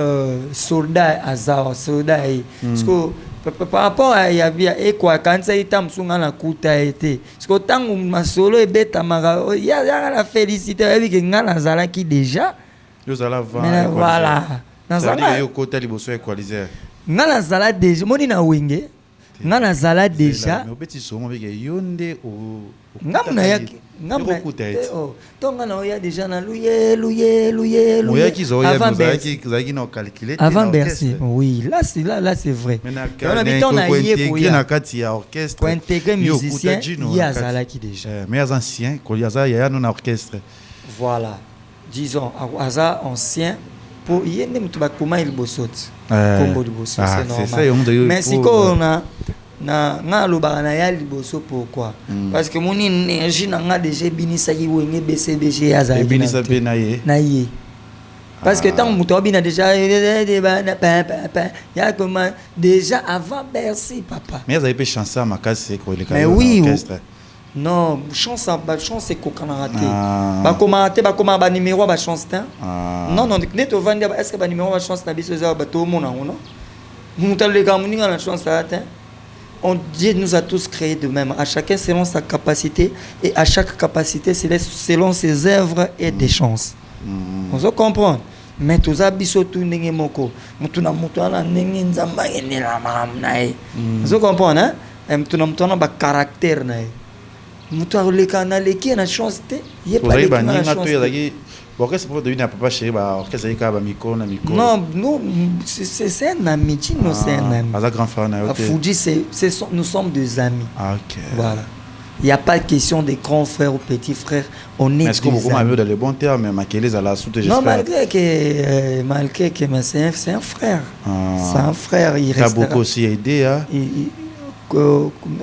soldat azar soldat parce que par rapport à y avait et quoi quand ça était msunga na kuta été parce que tant ma solo et beta mara y a la félicité avec ngana zala qui déjà yo zala va voilà na zala yo kota liboso equaliser ngana zala déjà moni na wenge ngana zala déjà mais obeti somo avec yonde o ngamna yaki ngamna tonga na oya déjà na luye oya kizo ya zaki na calculer avant Bercy oui là c'est vrai on habite on a yé na kati ya orchestre pour intégrer musicien il y a zala qui déjà mais les anciens ko ya za ya na orchestre voilà disons aza ancien pour yende mutu ba comment il bosot combo de bosot c'est normal mais si qu'on a na ngaloba na ya liboso pourquoi parce que mon énergie na nga déjà binisa ki wenge BCBG ya za binisa pe na ye parce que tant muto bina déjà ya comment déjà avant Bercy papa mais ça peut chancer makasi ko le mais oui non chance c'est kokana raté ba comment ba numéro ba chance ta non net au vendre est-ce que ba numéro ba chance na biso za ba to mona non muto le gamuninga na chance ta. Dieu nous a tous créés de même, à chacun selon sa capacité et à chaque capacité selon ses œuvres et des chances. On se comprend. Mais tous abisso tout n'engé moko, mutuna mutuna n'engé nzamba ene la mamnae. On se comprend, hein? Mutuna mutuna ba caractère nae. Mutuna le canal qui na chance te, yé pas le canal chance. Bon, qu'est-ce que vous devez papa chéri ba orchestre ka ba micro na micro. Non, non, c'est un ami, Gino c'est un ami. Pas grand frère na yote. Fuji nous sommes des amis. OK. Voilà. Il n'y a pas de question de grands frères ou petits frères, on est des amis. Est-ce que vous m'avez dans les bons termes mais Makelez à la soute j'espère. Non, malgré que mais c'est un frère. C'est un frère, il reste. Tu as beaucoup aussi aidé hein.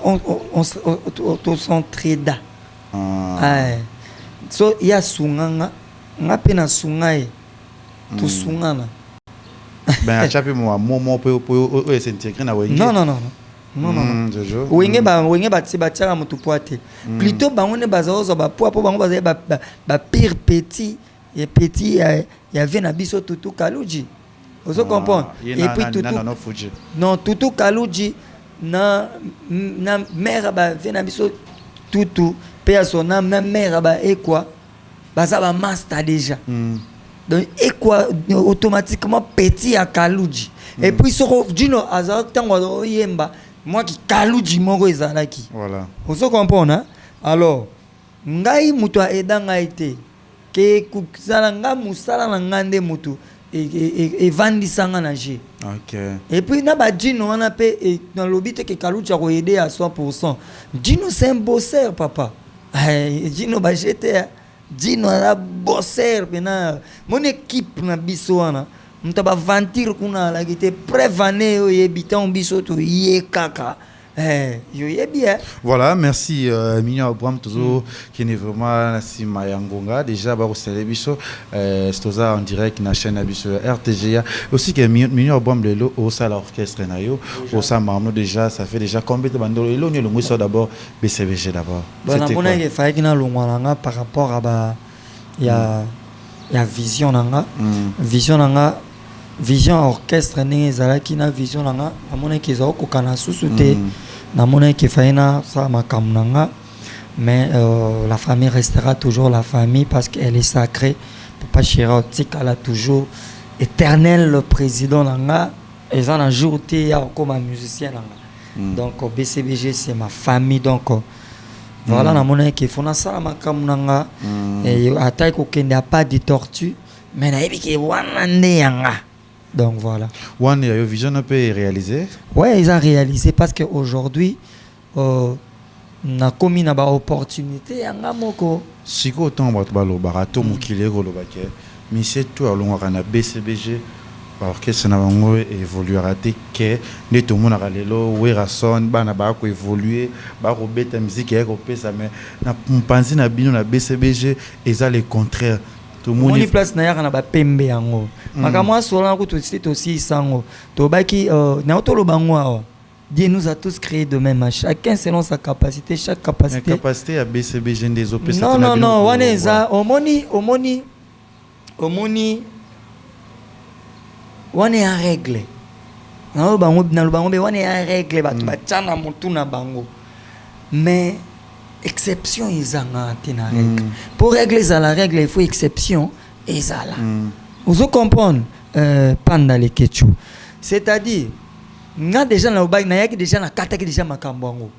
On s'entraide. So il y a sunganga ngape na sungai to sungana ben a chape mo pour s'intégrer na wenge non wenge ba tibachara mutu poate plutôt ba on bazaozo ba po bango bazaye ba pire petit et petit il y avait na biso tutu kaluji vous comprenez et puis tutu non tutu kaluji na mère ba vena biso tutu personne na mère ba et quoi baza ba master déjà donc et quoi automatiquement petit à kaluji et puis soko dino azara tango yemba moi qui kaluji moko ezalaki voilà vous comprenez hein? Alors ngai mutu aida ngai te ke kusala nga musala na ngande mutu et vandisanga na G. OK. Et puis na ba dino on a pe dans l'obité que kaluji a aider à 100%. Dino c'est un bosseur papa. Dino ba j'étais Dino la bosseur pena mon équipe na biso wana mutaba vantir kuna la qui était prévané yo yebitan biso to yekaka yo yebia. Voilà, merci Mignon Abraham toujours qui est vraiment si mayangonga déjà ba recélébrer biso c'est en direct na chaîne biso RTGA aussi que Mignon Abraham lelo au salle orchestre na yo au samamno déjà ça fait déjà combien de bandes lelo ni le mwiso d'abord BCBG d'abord. Bon on a que faille na longwalanga par rapport à ba ya ya vision nanga vision nanga vision orchestre ndenge ezalaki na vision nanga namonaki ezala kokana susu te namonaki faina sa makambo nanga mais la famille restera toujours la famille parce qu'elle est sacrée. Papa Chirautique elle a toujours éternel le président nanga et un jour te ya comme un musicien nanga donc BCBG c'est ma famille donc voilà namonaki fona sala makambo nanga et atai kokende pas de tortue mais nayebi ke wana nde yanga. Donc voilà. One Yo Vision peut réaliser. Ouais, ils ont réalisé parce que aujourd'hui na komi na ba opportunité yanga moko. Siko temps ba barato mukile ko lobake. Mais c'est tout alonga na BCBG orchestre na bango évoluera te ke ne to mona lelo wera son bana ba ko évoluer ba ko beta musique ya ko pesa mais na mpanzi na bino na BCBG eza le contraire. Moni place na yaka na ba pembe yango makamwa sola ko to site aussi sango to baki na to lo bango awa Dieu nous a tous créés de même chacun selon sa capacité chaque capacité la capacité à BCBG des OP non waneza omoni wane ya règle na bango be wane ya règle batu bachana mutu na bango mais exception ezanga tina règle pour régler ça la règle il faut exception ezala vous comprenez panda le kechu c'est-à-dire nga déjà na obai na yaki déjà na kata ki déjà makambo ngo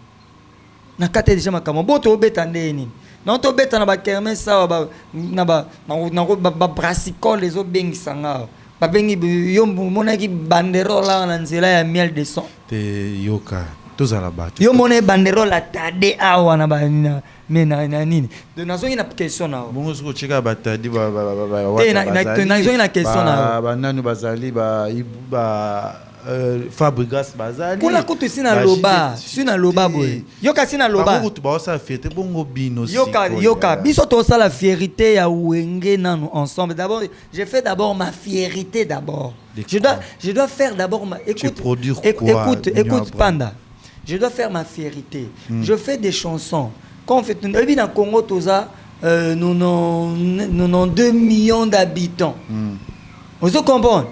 na kata déjà makambo bo to beta ndeni non to beta na ba kermesse ça ba na ba brassicole les obengisanga ba bengi yo monaki banderola na nzela ya miel de son te yoka tozala bato yo mone banderola tade awa na ba na nini de nazongi na question na bongo soko cheka batadi na nazongi na question na ba nanu bazali ba Fabrigas bazali kula kutu sina loba boy yoka sina loba kutu ba sa fierté bongo bino yoka biso to ça la fierté ya wenge nanu ensemble d'abord j'ai fait d'abord ma fierté d'abord je dois faire d'abord ma écoute Panda je dois faire ma fierté je fais des chansons quand on fait dans Congo toza nous 2 millions d'habitants vous comprenez.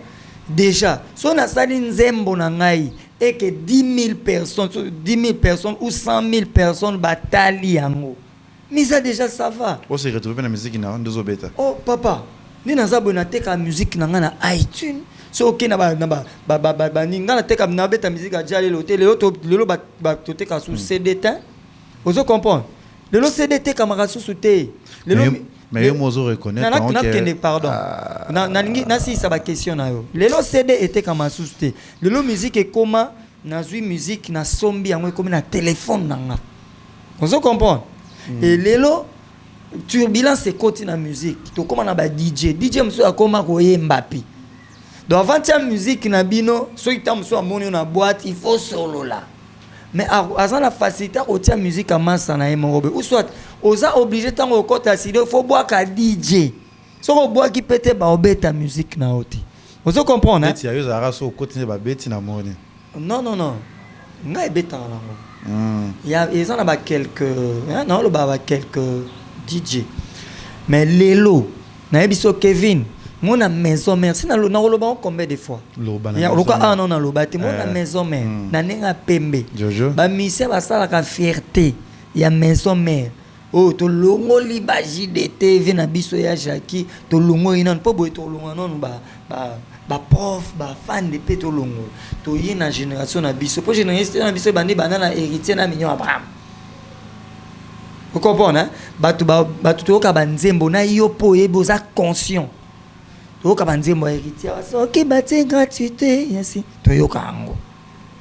Déjà, si on a sali nzembo na ngai et que 10 000 personnes ou 100 000 personnes batali yango. Mais ça déjà ça va. On se retrouve dans la musique na ndozo beta. Oh papa, ni na zabona teka musique na ngana iTunes. So ok na ba ni ngana teka na beta musique a jali l'hôtel lelo ba to teka sous CD ta. Vous comprenez? Lelo CD te kamera sous te. Lelo mais yo mozo reconnaître pardon na si ça va question na yo lelo CD était comme sous-té lelo musique est comment na zui musique na sombi yango comme na téléphone nanga on comprend et lelo turbulence c'est côté na musique to comment na ba DJ mso akoma ko Mbappé donc avant ta musique na bino so itam so amoni na boîte il faut solo là mais à la facilité au tia musique à massa na emobe ou soit oza obligé tant au côté il faut boire ka DJ so ko boire qui peut ba obeta musique na oti vous comprenez hein tu as raso côté ba beti na moni non ngai beta na il y a ils en a quelques non le ba quelques DJ mais lelo na biso Kevin mon maison mère si na lo ba combien de fois ya loka non na lo ba te mon maison mère na nenga pembe ba mise ba sala ka fierté ya maison mère oh to longo libaji de TV na biso ya Jackie to longo ina po boy to longo non ba prof ba fan de pe to longo to yi na génération na biso po génération na biso bandi banana héritier na mignon Abraham. Vous comprenez hein batu to ka banzembo na yo po e boza conscient to ka banzembo héritier ok bati gratuité yasi to yo kango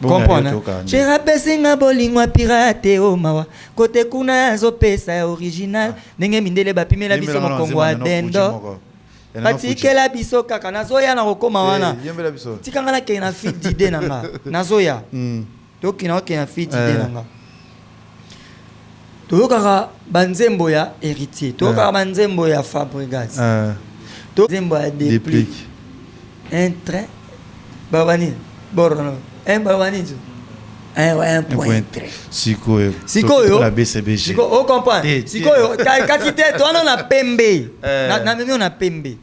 comprendre j'ai rappelé nga bolingwa pirate o mawa côté kuna zo pesa original ndenge mindele bapimela biso mokongo adendo batikela biso kaka nazoya na kokoma wana tikanga na ke na fit d'idée nanga nazoya toki na ke na fit d'idée nanga toyoka banzembo ya héritier toyoka banzembo ya Fabrigas to zembo ya déplique un train babani borno un babani un point. Sikoyo. Sikoyo. La BCBG. Sikoyo, on comprend. Sikoyo, quand tu toi on a pembe. Na même on a pembe.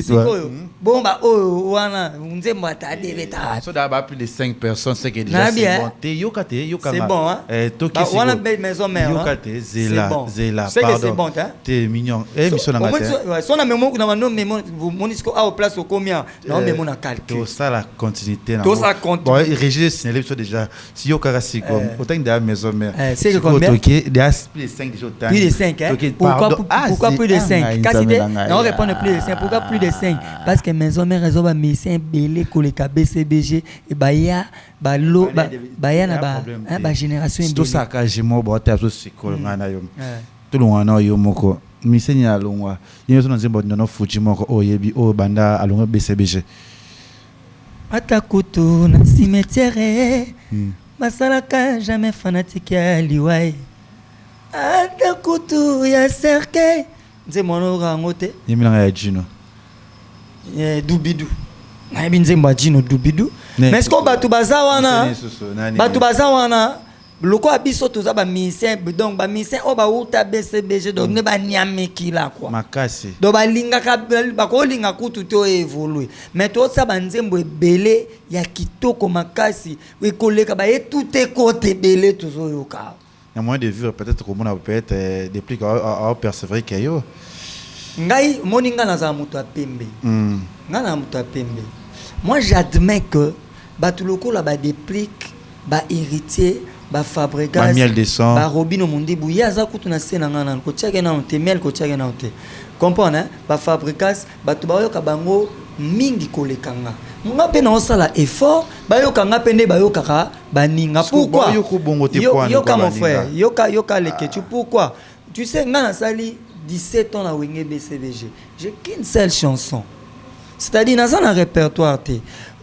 Sikoyo. Bon bah wana nzembo atade beta. So d'abord plus de 5 personnes, c'est que déjà c'est bon. C'est bon hein. Toki wana maison mère. Yokate Zela. C'est que c'est bon hein. T'es mignon. Mission na ngate. So na memo na no memo monisco a au place au combien. Na memo na calcul. To ça la continuité na. To ça compte. Bon, régler signaler déjà si yokara Siko autant de la maison mère. C'est que combien? Toki déjà plus de 5 déjà. Plus de 5 hein. Pourquoi plus de 5? Non, répondre plus de 5. Pourquoi plus de 5? Parce que maison mère réseau ba médecin belé koleka BCBG et baya balo baya na ba génération tout ça ka jimo bo ta so Siko ngana yo. Tout le monde yo moko misenya alongwa. Yeso na nzembo no fuji moko oyebi o banda alongwa BCBG. Atakutu na cimetière basalaka jamais fanatique ya liwai Atakutu ya cercueil nzembo no rango te yemilanga ya Jino dubidu na binzembo Jino dubidu mais ce qu'on batu bazawana loko abiso toza ba misien donc ba misien o ba uta BCBG donc ne ba nyameki la quoi makasi do ba linga ka ba ko linga kutu to évoluer mais to sa ba nzembo ebele ya kitoko makasi we koleka ba etute côté belé tozo yoka il y a moyen de vivre peut-être comme on peut être des plus à persévérer kayo ngai moninga na za mutu apembe ngana mutu apembe moi j'admets que batuloko la ba déplique ba héritier ba Fabregas ba Robino Mundibu yaza kutu na sena ngana ko tchage na onte mel ko tchage na onte comprendre hein ba Fabregas ba to ba yoka bango mingi kolekanga nga pe na osala effort ba yoka nga pende ba yoka ka ba ninga pourquoi yoka mon frère yoka le ketu pourquoi tu sais ngana sali 17 ans na wenge BCBG j'ai qu'une seule chanson c'est-à-dire dans un répertoire té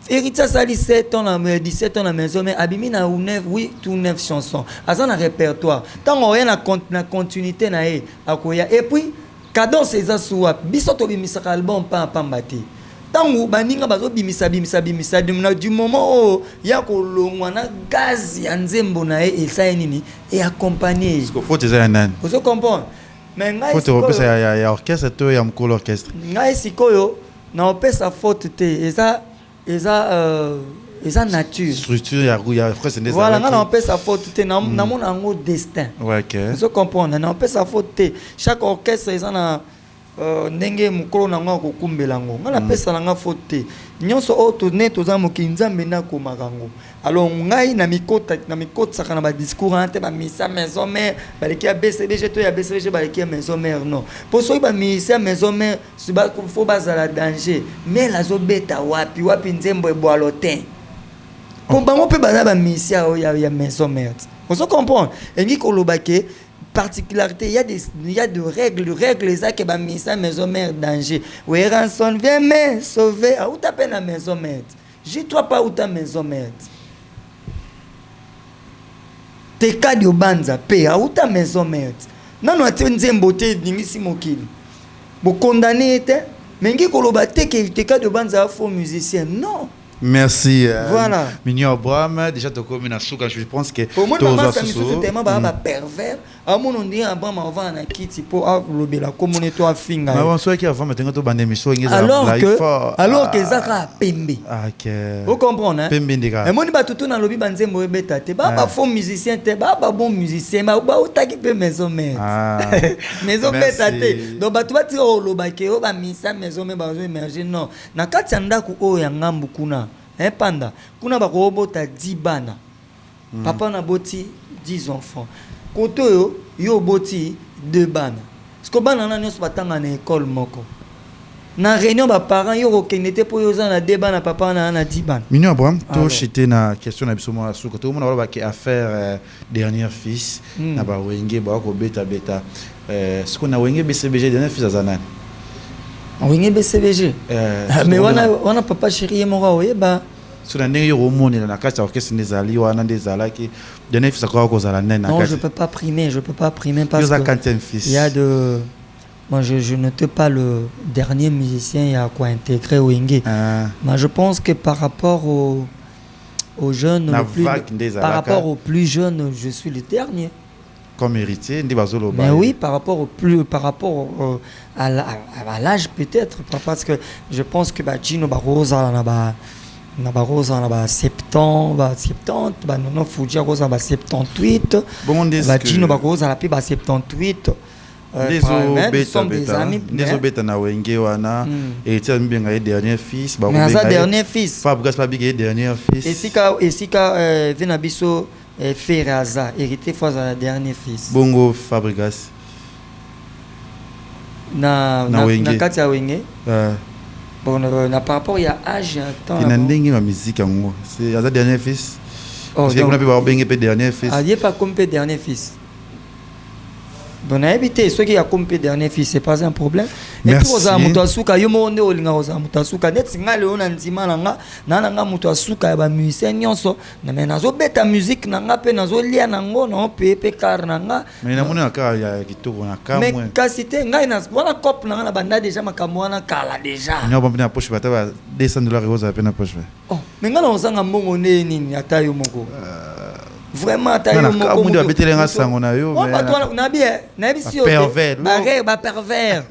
Héritier sali 17 ans na maison mais abimi na 9 oui tout 9 chansons azan na répertoire tant on rien na continuité na e akoya et puis cadence eza suwa biso to bimisaka album pa mbate tant baninga bazo bimisa du moment ya kolongwa na gaz ya nzembo na e ça nini et accompagner parce que faut eza nani vous comprendre mais ngai faut te repasser ya orchestre to ya mkolo orchestre ngai sikoyo na opesa faute te eza nature structure ya presque des voilà ngana on peut sa faute te na mona ngo destin ouais OK vous comprenez na on peut sa faute te chaque orchestre eza na ndenge mukolo na ngo kokumbela ngo ngana pesa na nga faute te nyonso auto neto za mokinzambe na ko makango alors ngai na mikota saka na ba discours ante ba misa maison mère baleki ya BCBG to ya BCBG baleki ya maison mère non pour so ba misa maison mère suba faut bazala danger mais la zo beta wapi nzembo eboalotin pour bango pe bazala ba misa ya maison mère on se comprend engi kolobake particularité il y a de règles ça que ba misa maison mère danger we ranson viens me sauver ou ta peine la maison mère j'ai toi pas ou ta maison mère te kadi obanza pe ou ta maison mère nano ati nzembo te ningisi mokili bo condamné te mengi koloba te que te kadi obanza faux musicien non. Merci. Voilà. Mignon Abraham, déjà tu as na souka, je pense que pour moi maman ça me tellement ba pervers. À mon on dit Abraham avant na kiti pour lobela comme on est toi finga. Mais on soit qui avant maintenant to bande émission alors que zaka pembe. OK. Vous comprenez hein? Pembe ndika. Et moi ni ba tutu na lobi banzembo ebeta te ba faux musicien te ba bon musicien ba utaki pe maison mère. Maison beta te. Donc ba tu ba ti o lobake o ba misa maison mère ba zo émerger non. Na kati ndaku o ya ngambu kuna. Panda kuna bakobota 10 bana papa na boti 10 enfants koto yo boti 2 bana parce que bana na nyonso batanga na école moko na réunion ba parents yo kokende po yo za na 2 bana papa na 10 bana Mignon Abraham to chité na question na biso mo asu koto mo na ba ki affaire dernier fils na ba wenge ba ko beta ce qu'on a wenge BCBG dernier fils azanani wenge BCBG mais wana papa chéri moko oyeba sur la ndenge yo moni na kati ya orchestre ndezali wana ndezalaki dernier fils akwa ko zala nena non je peux pas primer parce que il y a de moi je n'étais pas le dernier musicien il y a quoi intégrer wenge mais je pense que par rapport aux jeunes, La le plus- vague des par Alaka. rapport aux plus jeunes, je suis le dernier. Comme héritier, ndi bazolo Mais oui, par rapport à l'âge peut-être, parce que je pense que Gino Barrosa na 70, Nono Fuji Rosa 78, Bon, Gino Barrosa la 78. Nous sommes des amis. Nezo beta na wenge wana héritier mbenga ye dernier fils ba Mais ça dernier fils. Fabregas Pabig dernier fils. Et si Venabiso Ferraza hérité fois la dernier fils. Bongo Fabregas. Na Wenge. kati ya wenge. Bon, par rapport il y a âge, il y a temps. Il y a une musique en haut. C'est le dernier fils. Parce qu'on a pu avoir le dernier fils. Il n'y a pas comme le dernier fils. Bon, on a évité ceux qui ont comme le dernier fils, c'est pas un problème. Et puis, on a mutasuka, yo monde olinga oza mutasuka. Net singa le ona nzima nanga, nanga mutasuka ya ba musicien nyonso. Na me nazo beta musique nanga pe nazo lia nango na pe car nanga. Mais na mona ka ya kitoko na kamwe. Mais kasi te ngai na wana cop nanga na banda déjà makambo wana kala déjà. On a pas na poche bata ba $200 rosa pe na poche. Oh, mais ngana ozanga mbongo nini ata yo moko. Vraiment ata yo moko. Amundi ba betelenga sango na yo. On ba toi na bien, na bisi yo. Pervers. Ba pervers.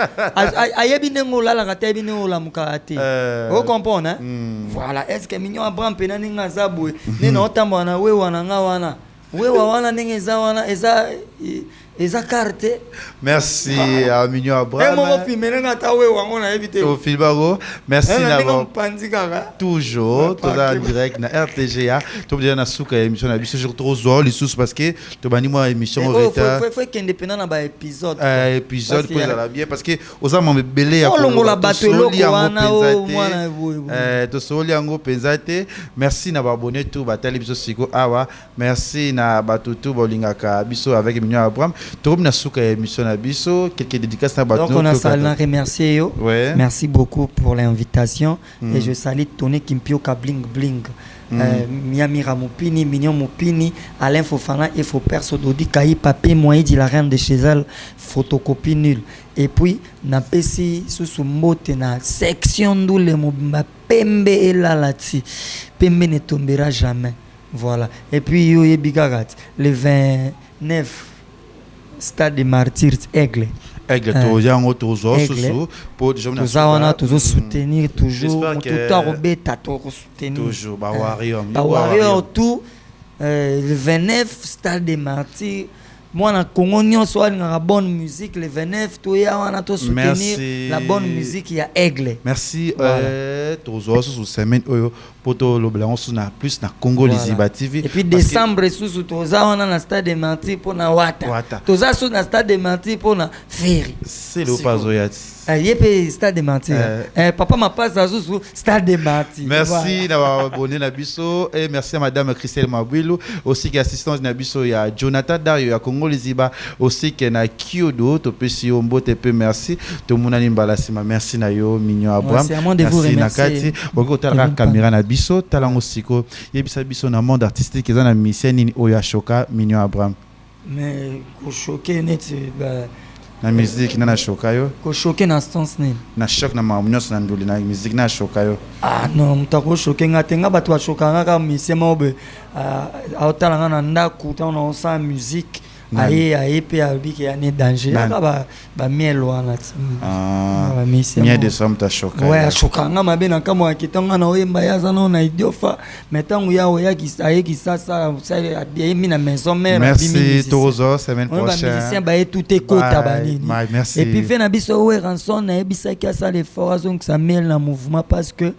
Ayebi nengo la la kata yebi nengo la mukati. Vous comprenez hein? Voilà, est-ce que mignon Abraham pena ninga zabwe. Nina otamba na wewa na nga wana. Wewa wana ninga za wana eza carte. Merci à Mignon Abraham. Merci d'avoir toujours en direct na RTGA. Tu as na souka émission na biso sur trop zo les sous parce que tu bani moi émission au retard. Faut qu'indépendant na ba épisode. Épisode pour ça bien parce que aux âmes me belé à longola batelo wana to soli yango penzate. Merci na ba abonné tout batali biso siko awa. Merci na batutu bolingaka biso avec Mignon Abraham. Donc quelques dédicaces à donc on a salué remercier yo. Ouais. Merci beaucoup pour l'invitation et je salue Tony Kimpioka Bling Bling, Miami Ramopini, Mignon Mopini, Alain Fofana et Faux Perso Dodi Kaï Papé Moïdi la reine de chez elle, photocopie nulle. Et puis na pesi sous mote na section d'où mobimba Pembe et la lati. Pembe ne tombera jamais. Voilà. Et puis yo yebigagat le 29 Stade des Martyrs Aigle. Aigle, toujours soutenir toujours. Toujours, Warrior tout. Le 29 Stade des Martyrs. Moi, na Congo, nous avons la bonne musique. Le 29, on a tout soutenir la bonne musique. Il y a Aigle. Merci. Toujours sous semaine pour tout le blanc, on a plus na Congo Liziba TV. Et puis décembre, sous on a na Stade des Martyrs pour na Wata. Tous sous na Stade des Martyrs pour na Ferry. C'est le pazoyat. Yépe Stade des Martyrs. Papa m'a pas ça sous Stade des Martyrs. Merci d'avoir abonné Nabiso et merci à Madame Christelle Mabwilo aussi qui assistance Nabiso. Il y a Jonathan Dario, il y a Congo Liziba aussi qui est na Kyodo. Topesi Ombo tepe merci. Tout le monde a nimbalasima merci na yo Mignon Abraham. C'est à moi de vous remercier. Nakati. Boko tala caméra Nabiso talango siko. Yebisa biso na monde artistique qui est na mission ni Oya Shoka Mignon Abraham. Mais ko choqué net na musique na choka yo ko choqué na stance ni na choc na mamunyo na nduli na musique na choka yo non mutako choqué ngatenga batu ba choka ngaka misema obe aotala na ndaku ta on sa musique aye pe abiki ya ne danger aka ba mielo wana miel de somme ta choka ouais choka nga mabe na kama akitanga na oyemba yaza na idiofa metangu yao ya ki sasa mi na maison mère. Merci Tozo, semaine prochaine musicien ba tout ekota banini merci. Et puis fait na biso we ranson na ebisa ki ça les forts donc ça mêle na mouvement parce que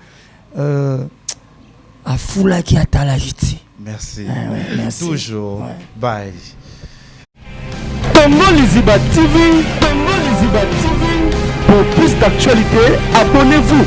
a fula ki atala jiti. Merci. Toujours bye. Congo Liziba TV, Congo Liziba TV. Pour plus d'actualités, abonnez-vous.